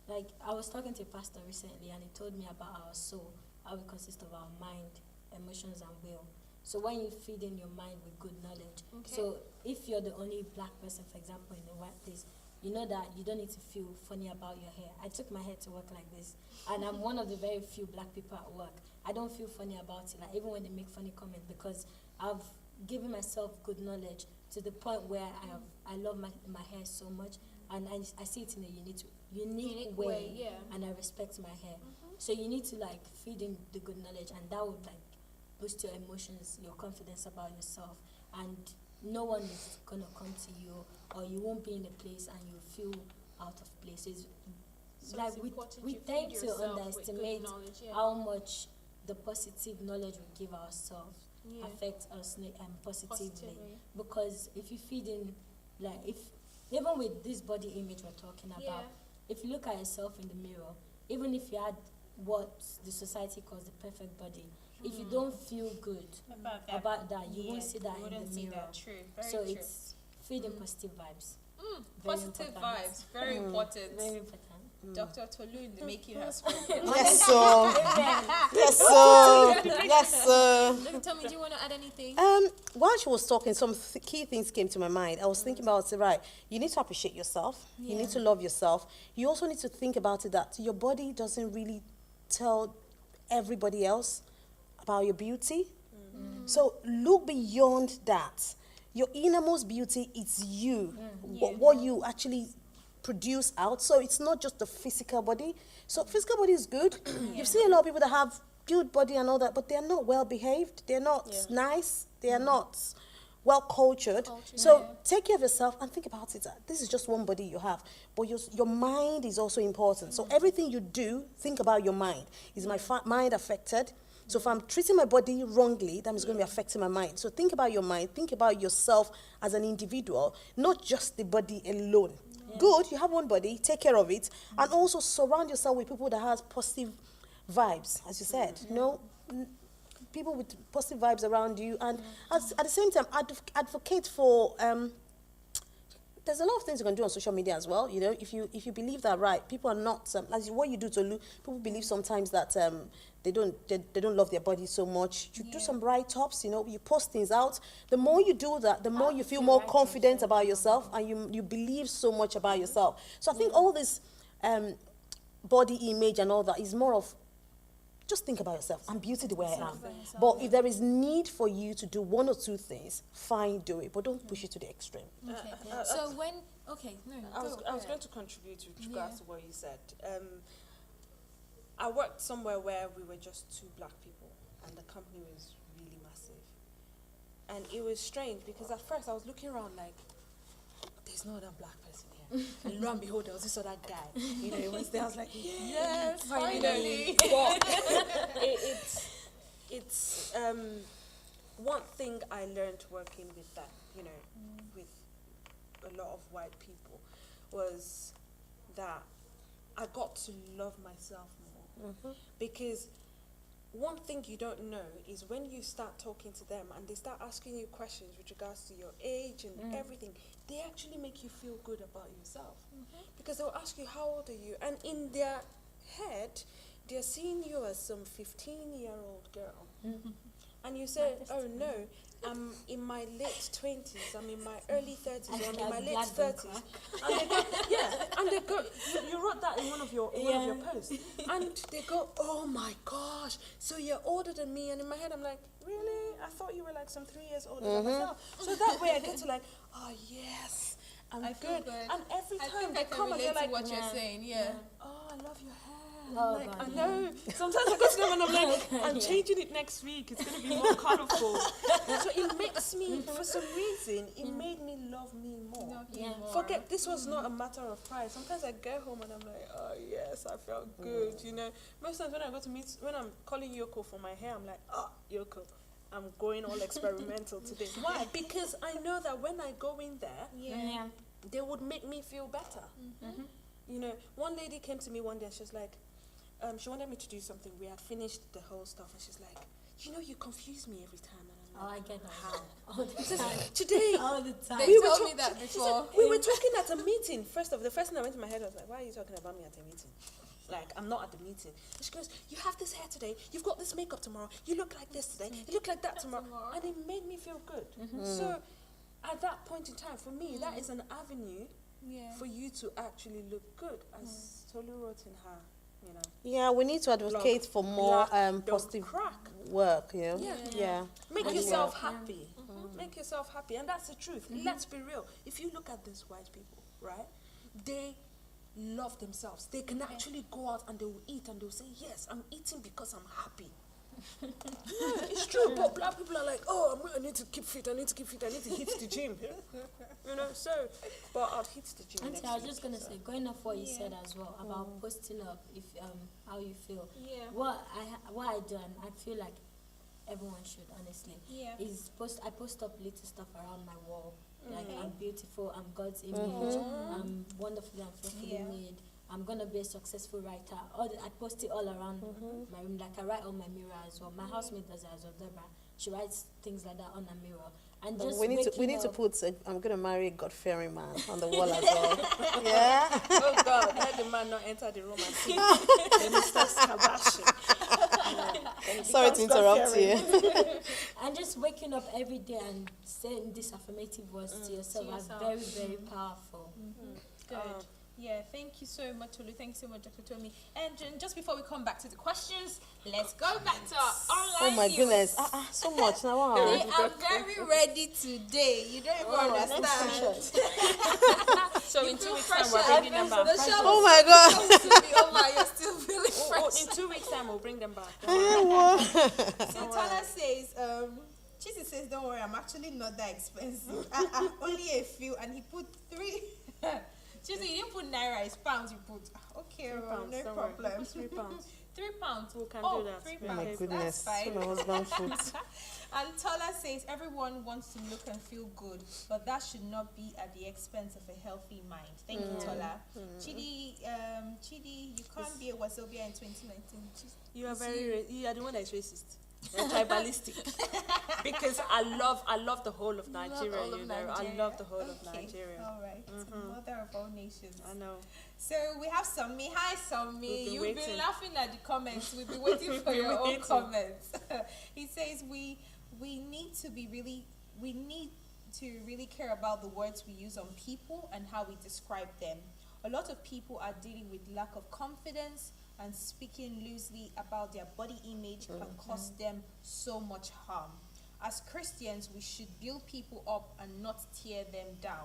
Like, I was talking to a pastor recently, and he told me about our soul, how it consists of our mind, emotions, and will. So when you feed in your mind with good knowledge, so if you're the only black person, for example, in the workplace, you know that you don't need to feel funny about your hair. I took my hair to work like this, and I'm one of the very few black people at work. I don't feel funny about it, like even when they make funny comments, because I've given myself good knowledge to the point where I love my hair so much, and I see it in a unique way, and I respect my hair. So you need to like feed in the good knowledge, and that would like boost your emotions, your confidence about yourself, and no one is gonna come to you, or you won't be in a place and you feel out of place. So Like it's important we you feed tend to yourself with good underestimate knowledge, how much the positive knowledge we give ourselves Yeah. affects us positively. Positively. Because if you feed in, like, even with this body image we're talking about, Yeah. if you look at yourself in the mirror, even if you had what the society calls the perfect body, if you don't feel good about that, you won't see that you in wouldn't the see mirror. that. True. Very So true. it's feeding positive vibes. Very Positive important. vibes. Very important. Very important. Dr. Tolu in the making has spoken. Yes, sir. Yes, sir. Yes, sir. Let me tell me, do you want to add anything? While she was talking, some key things came to my mind. I was thinking about it, right? You need to appreciate yourself. You need to love yourself. You also need to think about it that your body doesn't really tell everybody else about your beauty. So look beyond that. Your innermost beauty is you, what you actually produce out. So it's not just the physical body. So physical body is good. You've seen a lot of people that have good body and all that, but they're not well behaved. They're not nice. They are not well cultured. So take care of yourself and think about it. This is just one body you have, but your mind is also important. So everything you do, think about your mind. Is my mind affected? So if I'm treating my body wrongly, that is going to be affecting my mind. So think about your mind. Think about yourself as an individual, not just the body alone. Good, you have one body, take care of it, and also surround yourself with people that have positive vibes, as you said. You know, people with positive vibes around you, and at the same time, advocate for. There's a lot of things you can do on social media as well. You know, if you believe that, right, people are not as what you do to people believe sometimes that they don't love their body so much. You do some write-ups, you know, you post things out. The more you do that, the more you feel more confident about yourself, and you believe so much about yourself. So I think all this body image and all that is more of just think about yourself. I'm beauty the way I am. But if there is need for you to do one or two things, fine, do it. But don't push it to the extreme. Okay. So when I was going to contribute with regards to what you said. I worked somewhere where we were just 2 black people, and the company was really massive. And it was strange because at first I was looking around like, there's no other black person here. And lo and behold, there was this other guy. You know, he was there. I was like, yes, finally. But it's one thing I learned working with that, you know, with a lot of white people, was that I got to love myself more. Because one thing you don't know is when you start talking to them and they start asking you questions with regards to your age and everything, they actually make you feel good about yourself. Because they'll ask you, how old are you? And in their head, they're seeing you as some 15-year-old girl. And you say, oh no, I'm in my late 20s, I'm in my early 30s, or I'm in my late 30s. And they go, and they go, you wrote that in one of your posts. And they go, oh my gosh, so you're older than me. And in my head, I'm like, really? I thought you were like some 3 years older than myself. So that way I get to like, oh yes, I feel good. And every time they come and they're like, what you're saying, oh, I love your hair. Oh, Like, God, I know. Sometimes I go to them and I'm like, I'm changing it next week. It's going to be more colorful. So it makes me, for some reason, it made me love me more. Forget, this was not a matter of pride. Sometimes I get home and I'm like, oh yes, I felt good, you know. Most times when I go to meet, when I'm calling Yoko for my hair, I'm like, oh, Yoko, I'm going all experimental today. Why? Because I know that when I go in there, they would make me feel better. You know, one lady came to me one day and she was like, she wanted me to do something. We had finished the whole stuff and she's like, you know, you confuse me every time. And I'm like, I get that. how? All the time. Today, All the time. They told me that before. we were talking at a meeting. The first thing that went to my head was like, why are you talking about me at a meeting? Like, I'm not at the meeting. And she goes, you have this hair today, you've got this makeup tomorrow, you look like this today, you look like that tomorrow. And it made me feel good. So at that point in time, for me, that is an avenue for you to actually look good, as Tolu wrote in her, you know. Yeah, we need to advocate for more positive work, you know. Make yourself happy. Make yourself happy. And that's the truth. Let's be real. If you look at these white people, right, they love themselves. They can actually go out and they will eat and they'll say, yes, I'm eating because I'm happy. It's true. But black people are like, oh, I need to keep fit, I need to hit the gym. You know, so, but I'll hit the gym Auntie, I was just gonna say, going off what you said as well about posting up if how you feel. What I do, and I feel like everyone should honestly, is I post up little stuff around my wall. Like, I'm beautiful, I'm God's image, I'm wonderfully and fearfully made. I'm gonna be a successful writer. I post it all around my room. Like, I write on my mirror as well. My housemate does it as well, Deborah. She writes things like that on her mirror. And just we need to put I'm gonna marry a God-fearing man on the wall as well. Yeah. Oh God, let the man not enter the room and see. Then he starts kabashing. Sorry to interrupt you. And just waking up every day and saying these affirmative words to yourself are very, very powerful. Good. Yeah, thank you so much, Tolu. Thank you so much, Dr. Tomi. And just before we come back to the questions, let's go back to our online Oh my news. goodness, so much now. Wow. They are very ready today. You don't even understand. So in 2 weeks time we're bringing them back. Oh my God. You're still feeling fresh. In 2 weeks time we'll bring them back. So Tana says, Chizzy says, don't worry, I'm actually not that expensive. I'm only a few, and he put 3. Chizzy, you didn't put naira, it's pounds you put. Okay, well, no problem. £3. £3. We can Oh, do that. £3. Oh my That's goodness. That's fine. My husband foot. And Tola says, everyone wants to look and feel good, but that should not be at the expense of a healthy mind. Thank you, Tola. Chidi, you can't be a Wazobia in 2019. You are you are the one that is racist. And tribalistic. Because I love the whole of Nigeria, all of you know. Nigeria. I love the whole of Okay, Nigeria. all right. Mother of all nations. I know. So we have Sammi. Hi, Sammi. We've been You've waiting. been laughing at the comments. We've been waiting for your own waiting. comments. He says we need to really care about the words we use on people and how we describe them. A lot of people are dealing with lack of confidence, and speaking loosely about their body image can cause them so much harm. As Christians, we should build people up and not tear them down.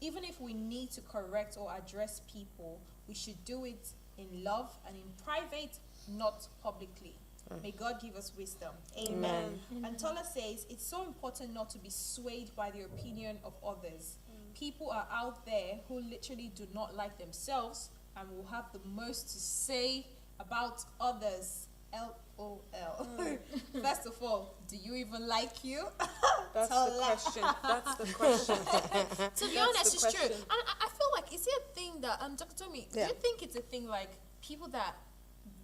Even if we need to correct or address people, we should do it in love and in private, not publicly. May God give us wisdom. Amen. And Tola says, it's so important not to be swayed by the opinion of others. People are out there who literally do not like themselves and will have the most to say about others. LOL. First of all, do you even like you? That's the Tola. question. That's the question. To be honest, the it's true. question. And I feel like, is it a thing that, Dr. Tommy, do Yeah. you think it's a thing like people that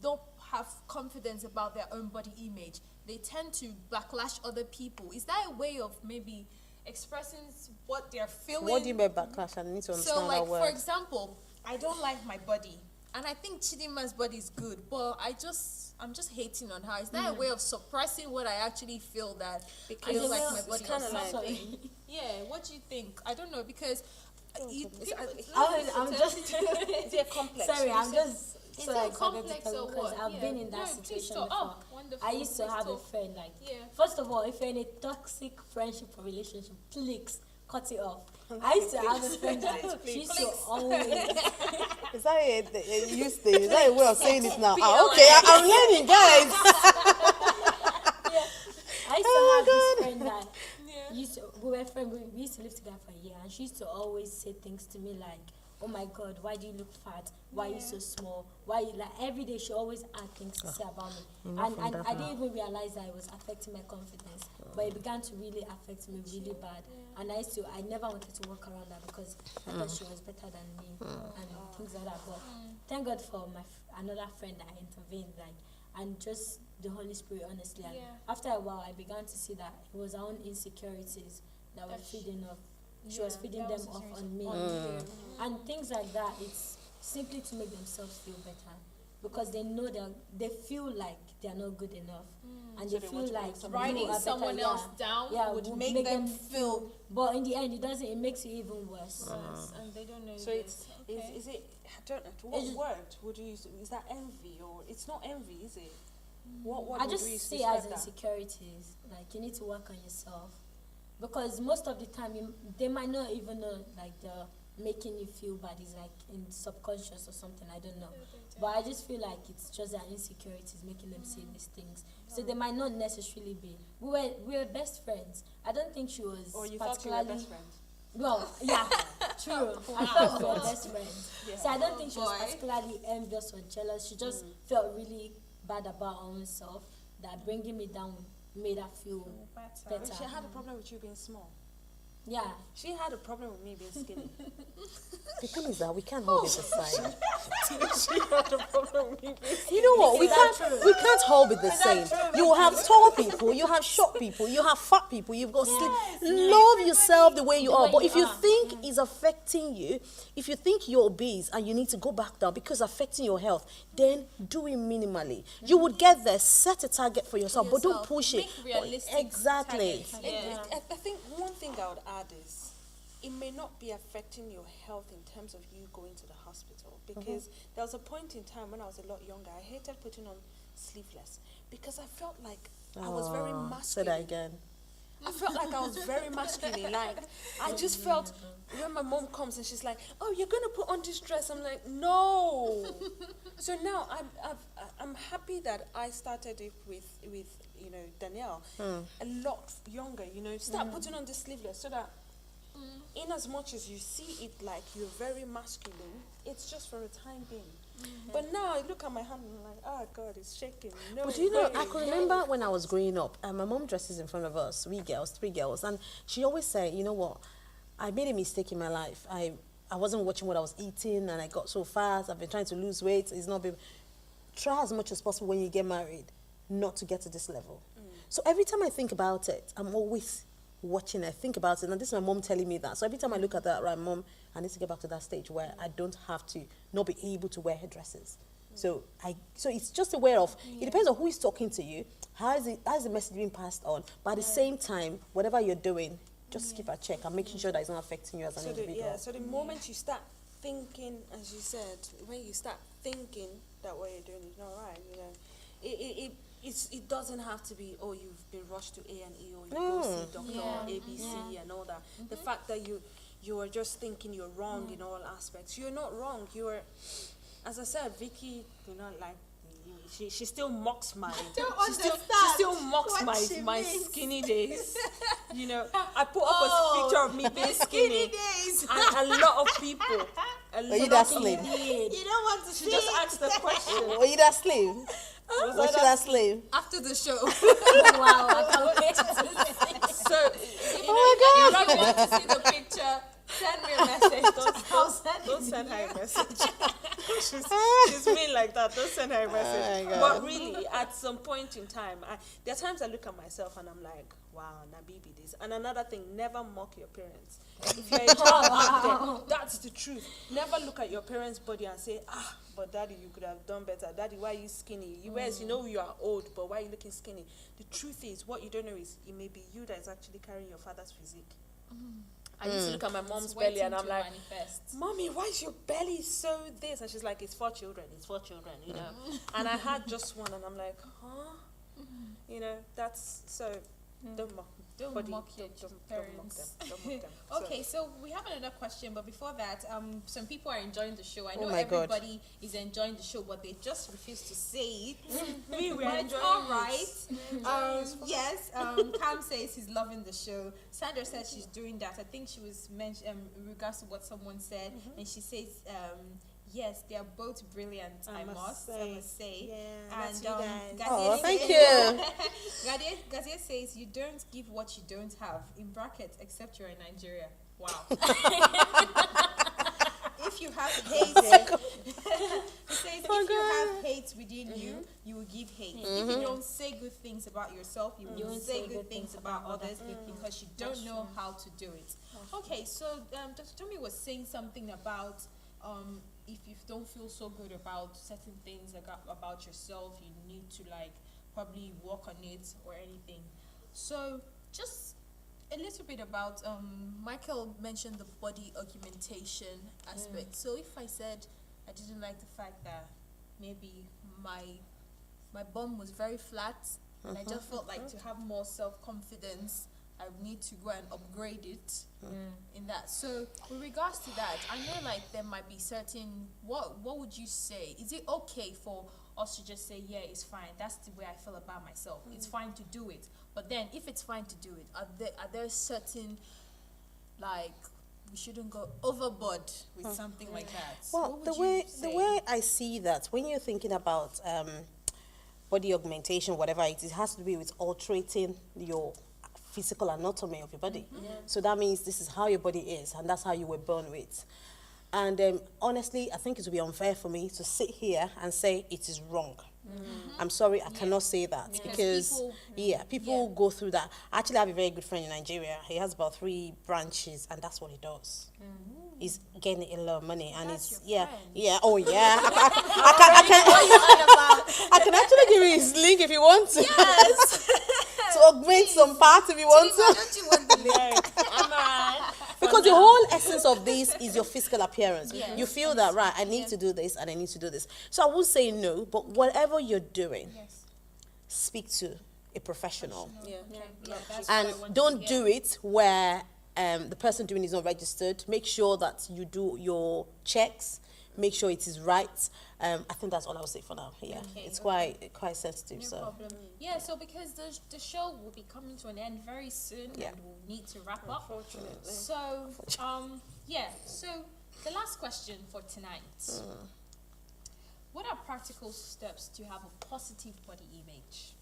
don't have confidence about their own body image, they tend to backlash other people? Is that a way of maybe expressing what they're feeling? What do you mean by backlash? I need to understand So, like, that for word. example, I don't like my body, and I think Chidima's body is good, but I'm just hating on her. Is that a way of suppressing what I actually feel, that I Because feel like well, my it's body kinda or like- something? Yeah, what do you think? I don't know, because I'm just Is it a complex? sorry. I'm just Is so it excited to complex tell or you because what? I've Yeah. been in that No, please situation talk. before. Oh, wonderful. I used to Please have a talk. friend like. Yeah. First of all, if you're in a toxic friendship or relationship, please cut it off. I used to have a friend that she used to always. Is that a use thing? Is that a way of saying it now? Okay, I'm learning, guys. I used to have this friend that Yeah. we were friends. We used to live together for a year, and she used to always say things to me like, "Oh my God, why do you look fat? Why are you so small? Why?" Like every day, she always had things to say about me, and I didn't even realize that it was affecting my confidence. But it began to really affect me really bad, and I never wanted to walk around her because I thought she was better than me and things like that. But thank God for another friend that intervened, like, and just the Holy Spirit, honestly. And Yeah. after a while, I began to see that it was our own insecurities that were feeding off. She was feeding that them was off serious on me. And things like that, it's simply to make themselves feel better. Because they know they feel like they're not good enough. And So they they feel want to like bring somebody Writing you are better, someone yeah. else down would would make them feel But in the end, it doesn't. It makes you even worse. worse, and they don't know So this. it's Okay. is it? I don't know. What It's- word would you use? Is that envy, or it's not envy, is it? What I would just we use to see it as describe that? insecurities. Like you need to work on yourself, because most of the time they might not even know like they're making you feel bad. It's like in subconscious or something. I don't know, but I just feel like it's just their insecurities making them say these things. So they might not necessarily be. We were best friends. I don't think she was Or you thought you were particularly. best friends? Well, yeah, true. I felt we were best friends. Yeah. So I don't think she was boy. particularly envious or jealous. She just felt really bad about her own self, that bringing me down made her feel better. She had a problem with you being small. Yeah. She had a problem with me being skinny. The thing is that we can't hold it aside. She had a problem with me being You know what? We can't hold it the same. You have tall people, you have short people, you have fat people, you've got love yourself the way you are. But if you think it's affecting you, if you think you're obese and you need to go back down because it's affecting your health, then do it minimally. You would get there, set a target for yourself, but don't push it. Make realistic Exactly. targets. Yeah. I think one thing I would add is it may not be affecting your health in terms of you going to the hospital, because there was a point in time when I was a lot younger, I hated putting on sleeveless because I felt like I was very Say masculine. that again. I felt like I was very masculine. Like, I just felt when my mom comes and she's like, "Oh, you're gonna put on this dress." I'm like, "No." So now I'm happy that I started it with Danielle a lot younger. Start putting on the sleeveless so that in as much as you see it like you're very masculine, it's just for a time being. But now I look at my hand and I'm like, oh God, it's shaking. No, But I way, could remember when I was growing up, my mom dresses in front of us, three girls, and she always said, you know what, I made a mistake in my life. I wasn't watching what I was eating, and I got so fast. I've been trying to lose weight. It's not been. Try as much as possible when you get married, not to get to this level. So every time I think about it, I'm always watching. I think about it, and this is my mom telling me that. So every time I look at that, right, Mom, I need to get back to that stage where I don't have to not be able to wear hairdressers. So it's just aware of, it depends on who is talking to you, how is the message being passed on, but at the same time, whatever you're doing, just keep a check and making sure that it's not affecting you as an individual. So the moment you start thinking, as you said, when you start thinking that what you're doing is not right, it doesn't have to be, oh, you've been rushed to A&E or you go see doctor or ABC and all that. The fact that you are just thinking you're wrong in all aspects. You're not wrong. You're, as I said, Vicky, like, she still mocks my. She still mocks my skinny days. I put up a picture of me being skinny days. And a lot of people. Were you that slim? You don't want to She just asked the question. Were you that slim? Was she that slim? After the show. Wow, I can't wait to see. So, If you want to see the picture, send me a message. Don't send her a message. she's mean like that. Don't send her a message. But really, at some point in time, there are times I look at myself and I'm like, wow, Nabibi this. And another thing, never mock your parents. If you're a child out there, that's the truth. Never look at your parents' body and say, but daddy, you could have done better. Daddy, why are you skinny? You know you are old, but why are you looking skinny? The truth is, what you don't know is, it may be you that is actually carrying your father's physique. I used to look at my mom's belly and I'm like, Mommy, why is your belly so this? And she's like, it's for children, And I had just one and I'm like, huh? That's so, don't mock. Don't mock your parents. Don't mock them. Okay, so we have another question, but before that, some people are enjoying the show. I know my God. everybody is enjoying the show, but they just refuse to say it. We're But it's enjoying all it. right. Yes, Cam says he's loving the show. Sandra says she's doing that. I think she was mentioned in regards to what someone said, and she says, yes, they are both brilliant, I must say. Yeah, And that's you guys. Oh, thank you. Gazier says you don't give what you don't have, in brackets, except you're in Nigeria. Wow. If you have hate, he says if you have hate within you, you will give hate. If you don't say good things about yourself, you will say good things about others because you don't know how to do it. Okay, so Dr. Tommy was saying something about if you don't feel so good about certain things about yourself, you need to probably work on it or anything. So just a little bit about Michael mentioned the body augmentation aspect. So if I said I didn't like the fact that maybe my bum was very flat and I just felt like to have more self-confidence, I need to go and upgrade it in that. So with regards to that, I know there might be certain, what would you say? Is it okay for us to just say, yeah, it's fine, that's the way I feel about myself, it's fine to do it? But then if it's fine to do it, are there certain, we shouldn't go overboard with something like that? Well, What the would you way say? I see that, when you're thinking about body augmentation, whatever it is, it has to do with altering your physical anatomy of your body. So that means this is how your body is, and that's how you were born with. And honestly, I think it would be unfair for me to sit here and say it is wrong. I'm sorry, I cannot say that because people go through that. I actually have a very good friend in Nigeria. He has about 3 branches, and that's what he does. He's getting a lot of money, and That's it's your friend. I can actually give you his link if you want to. Yes. To augment some parts if you want to. Don't you want the link? Because the whole essence of this is your physical appearance. Yes. You feel that, right, I need to do this and I need to do this. So I would say no, but whatever you're doing, speak to a professional. Yeah. Yeah, Yeah. that's And what I want don't to do hear. it where the person doing is not registered. Make sure that you do your checks. Make sure it is right. I think that's all I'll say for now. Yeah, Okay, it's quite sensitive. No so problem. Yeah, so because the show will be coming to an end very soon, Yeah. and we'll need to wrap up. Unfortunately. So, yeah. So the last question for tonight: what are practical steps to have a positive body image?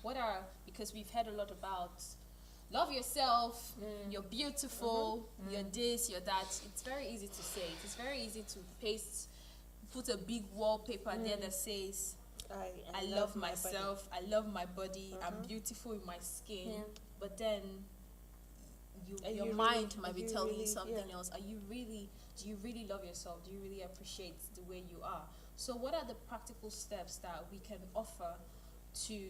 What are, because we've heard a lot about love yourself, you're beautiful, you're this, you're that. It's very easy to say it. It's very easy to put a big wallpaper there that says, I love my myself, I love my body, I'm beautiful in my skin. Yeah. But then Are your you mind really- might are be you telling you really- something yeah. else. Do you really love yourself? Do you really appreciate the way you are? So what are the practical steps that we can offer to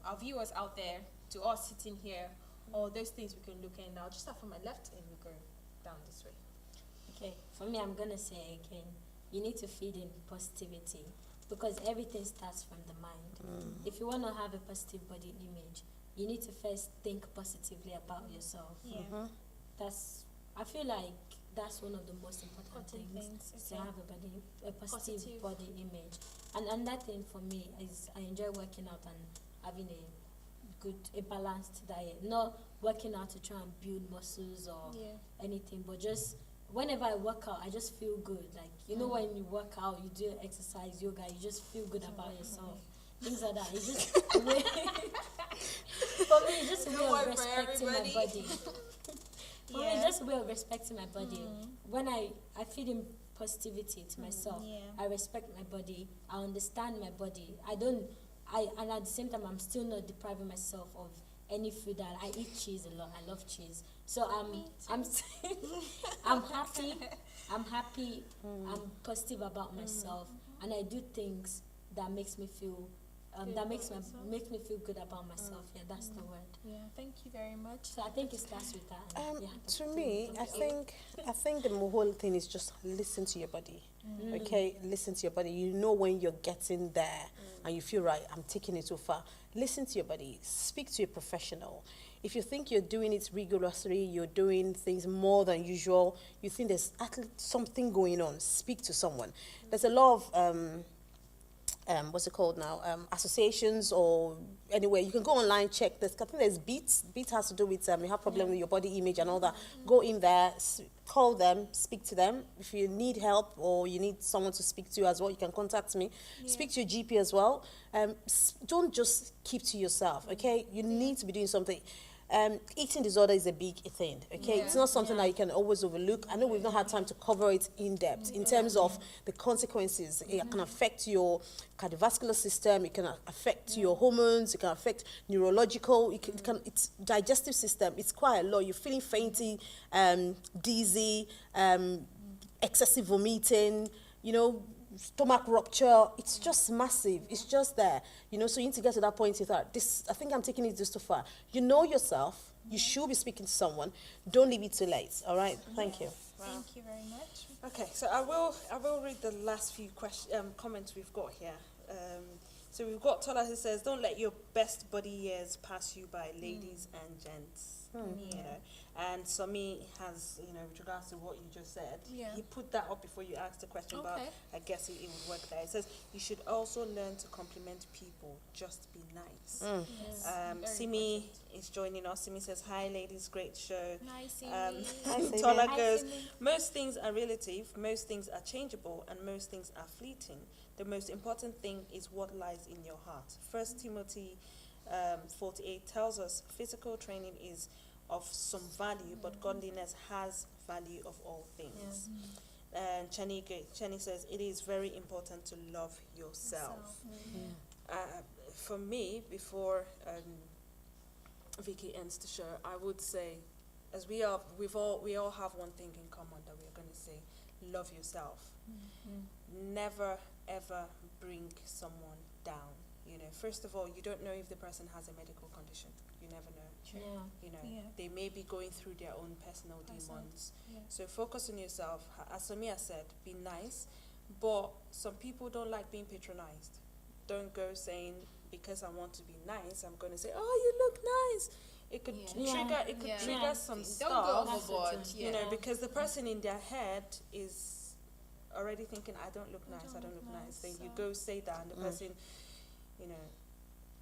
our viewers out there, to us sitting here, or those things we can look at now? Just start from my left and we go down this way. Okay, for me, I'm gonna say again, you need to feed in positivity because everything starts from the mind. If you want to have a positive body image, you need to first think positively about yourself. Yeah. I feel like that's one of the most important Important things, things, to okay. have a positive Positive. body image. And another thing for me is I enjoy working out and having a balanced diet. Not working out to try and build muscles or Yeah. anything, but just whenever I work out, I just feel good. Like, you know, when you work out, you do exercise, yoga, you just feel good about yourself. Things like that. It's just a way. For me, it's just a way Don't of work for respecting my everybody. body. For me, it's Yeah. just a way of respecting my body. When I feed in positivity to myself, Yeah. I respect my body, I understand my body. And at the same time, I'm still not depriving myself of any food that I eat cheese a lot. I love cheese. So I'm happy. I'm happy. I'm positive about myself, and I do things that makes me feel Good that about makes yourself. me feel good about myself. Yeah, that's the word. Yeah, thank you very much. So I think it starts with that. and, yeah, To me, I think the whole thing is just listen to your body. Mm. Okay, listen to your body. You know when you're getting there and you feel right, I'm taking it too far. Listen to your body. Speak to a professional. If you think you're doing it rigorously, you're doing things more than usual, you think there's something going on, speak to someone. There's a lot of what's it called now? Associations or anywhere. You can go online, check this. I think there's Beats. Beats has to do with you have problem with your body image and all that. Go in there, call them, speak to them. If you need help or you need someone to speak to as well, you can contact me. Speak to your GP as well. Don't just keep to yourself, okay? You need to be doing something. Eating disorder is a big thing, okay? Yeah. It's not something that you can always overlook. I know we've not had time to cover it in depth in terms of the consequences. It can affect your cardiovascular system, it can affect your hormones, it can affect neurological, it's digestive system. It's quite a lot. You're feeling fainty, dizzy, excessive vomiting, you know, stomach rupture. It's just massive. It's just there, you know. So you need to get to that point. You thought, I think I'm taking it just too far. You know yourself. You should be speaking to someone. Don't leave it too late. All right. Thank you. Thank you very much. Okay, so I will read the last few comments we've got here. So we've got Tola who says, "Don't let your best body years pass you by, ladies and gents." You know, and Sami has, you know, with regards to what you just said, Yeah. he put that up before you asked the question, but Okay. I guess it would work there. It says you should also learn to compliment people. Just be nice. Yes. Very Simi is joining us. Simi says, "Hi, ladies, great show." Nice. Tola Hi, goes, Simi. "Most things are relative, most things are changeable, and most things are fleeting. The most important thing is what lies in your heart." First Timothy 48 tells us physical training is of some value, but godliness has value of all things. And Chenny says, "It is very important to love yourself." For me, before Vicky ends the show, I would say, as we all have one thing in common that we're going to say: love yourself. Never ever bring someone down. You know, first of all, you don't know if the person has a medical condition. You never know. Yeah. You know, Yeah. they may be going through their own personal demons. Yeah. So focus on yourself. As Samia said, be nice. But some people don't like being patronized. Don't go saying because I want to be nice, I'm going to say, "Oh, you look nice." It could trigger some Don't stuff. go overboard. You know, because the person in their head is already thinking, "I don't look nice. I don't look nice." Then you go say that, and the person, you know,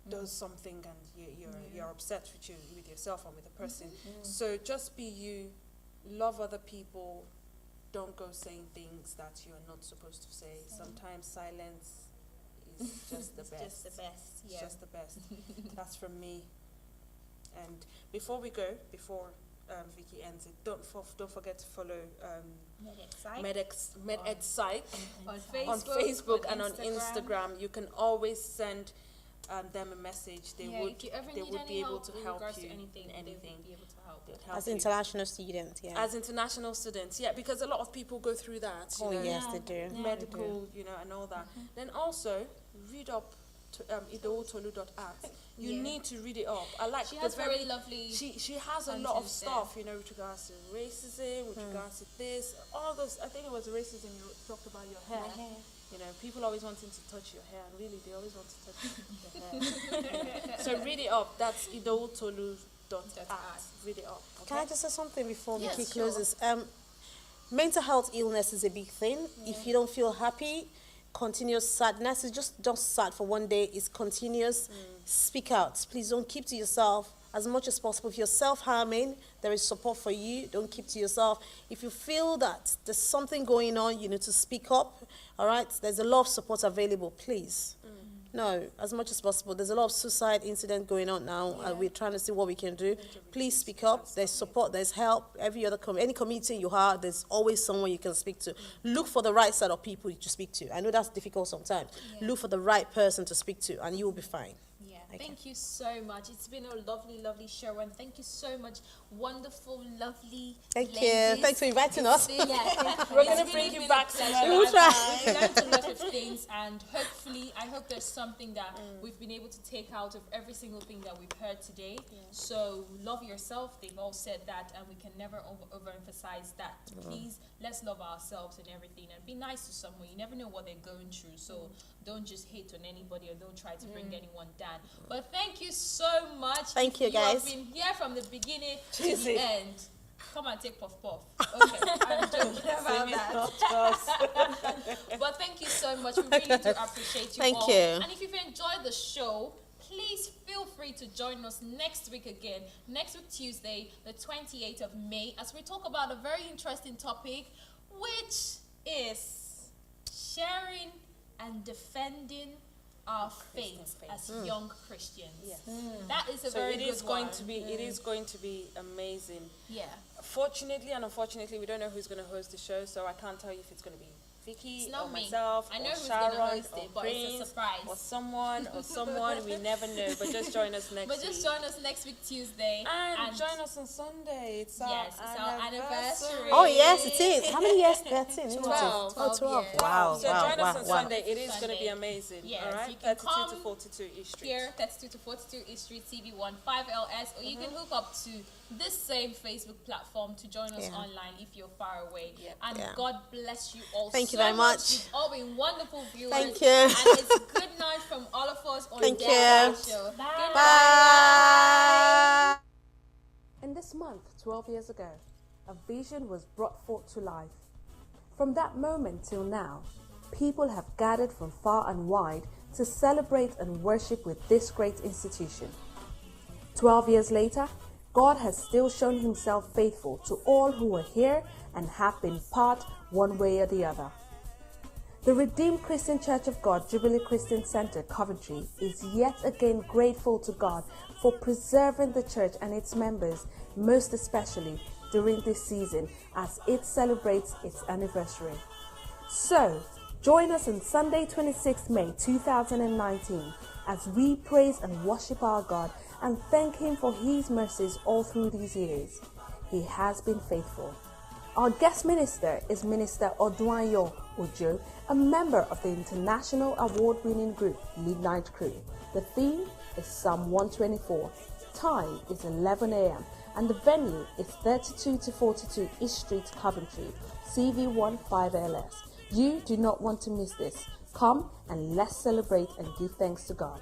does something, and you're upset with yourself and with the person. So just be you, love other people. Don't go saying things that you're not supposed to say. Sometimes silence is just the best. Just the best. It's Yeah. just the best. That's from me. And before Vicky ends it, don't forget to follow MedX Psych on Facebook and on Instagram. You can always send them a message. They would if you ever they need would any be able help to in help regards you to anything, in they anything. will be able to help. They'd help As you. international students, yeah. As international students, yeah, because a lot of people go through that. You Oh, know, yes, they do. medical, you know, and all that. Then also read up to idowotolu.at. You need to read it up. I like She the has very lovely. she has a lot of content stuff, you know, with regards to racism, with regards to this, all those. I think it was racism you talked about your hair. You know, people always wanting to touch your hair, and really they always want to touch your hair. So read it up. That's idowotolu.at. Read it up. Okay? Can I just say something before Yes, Vicky sure. closes? Mental health illness is a big thing. If you don't feel happy, continuous sadness is just sad for one day. It's continuous. Speak out. Please don't keep to yourself as much as possible. If you're self-harming, there is support for you. Don't keep to yourself. If you feel that there's something going on, you need to speak up. All right? There's a lot of support available. Please. No, as much as possible. There's a lot of suicide incident going on now, and we're trying to see what we can do. Please speak up. There's support. There's help. Every other any community you have, there's always someone you can speak to. Look for the right set of people to speak to. I know that's difficult sometimes. Look for the right person to speak to, and you will be fine. Yeah, Okay. thank you so much. It's been a lovely, lovely show, and thank you so much, wonderful, lovely. Thank you. ladies. Thanks for inviting us. Yeah, We're going to bring you back some some We'll other try. time. We've learned a lot of things, and hopefully, I hope there's something that we've been able to take out of every single thing that we've heard today. So, love yourself. They've all said that, and we can never overemphasize that. Please, let's love ourselves and everything, and be nice to someone. You never know what they're going through, so don't just hate on anybody, or don't try to bring anyone down. But thank you so much. Thank you, You guys. have been here from the beginning to Cheesy. the end. Come and take puff puff. Okay, I'm joking about that. But thank you so much. We really do appreciate you Thank all. you. And if you've enjoyed the show, please feel free to join us next week again. Next week, Tuesday, the 28th of May, as we talk about a very interesting topic, which is sharing and defending our faith as young Christians. Yes. That is a So very it good is going one. to be it is going to be amazing. Yeah. Fortunately and unfortunately, we don't know who's going to host the show, so I can't tell you if it's going to be Vicky It's not or me. myself I know or who's Sharon gonna host or it, but it's a Prince surprise. or someone. We never know. But just join us next But just week. join us next week, Tuesday. And join us on Sunday. It's Yes, it's our anniversary. Oh, yes, it is. How many years? 13, isn't it? 12. Oh, 12. years. Wow, So wow, join us on wow. Sunday. It is going to be Sunday. amazing. Yes, all you right, can 32 come to 42 East Street. Here, 32 to 42 East Street, TV15LS, or you can hook up to this same Facebook platform to join us Yeah. online if you're far away. Yep. And Yeah. God bless you all. Thank you so very much. You've all been wonderful viewers. Thank you. And it's good night from all of us on Thank the you. Show. Bye. Bye. In this month, 12 years ago, a vision was brought forth to life. From that moment till now, people have gathered from far and wide to celebrate and worship with this great institution. 12 years later, God has still shown himself faithful to all who were here and have been part one way or the other. The Redeemed Christian Church of God, Jubilee Christian Center, Coventry, is yet again grateful to God for preserving the church and its members, most especially during this season as it celebrates its anniversary. So, join us on Sunday 26 May 2019 as we praise and worship our God and thank Him for His mercies all through these years. He has been faithful. Our guest minister is Minister Oduayo Ojo, a member of the international award-winning group Midnight Crew. The theme is Psalm 124. Time is 11 a.m. and the venue is 32 to 42 East Street, Coventry, CV15LS. You do not want to miss this. Come and let's celebrate and give thanks to God.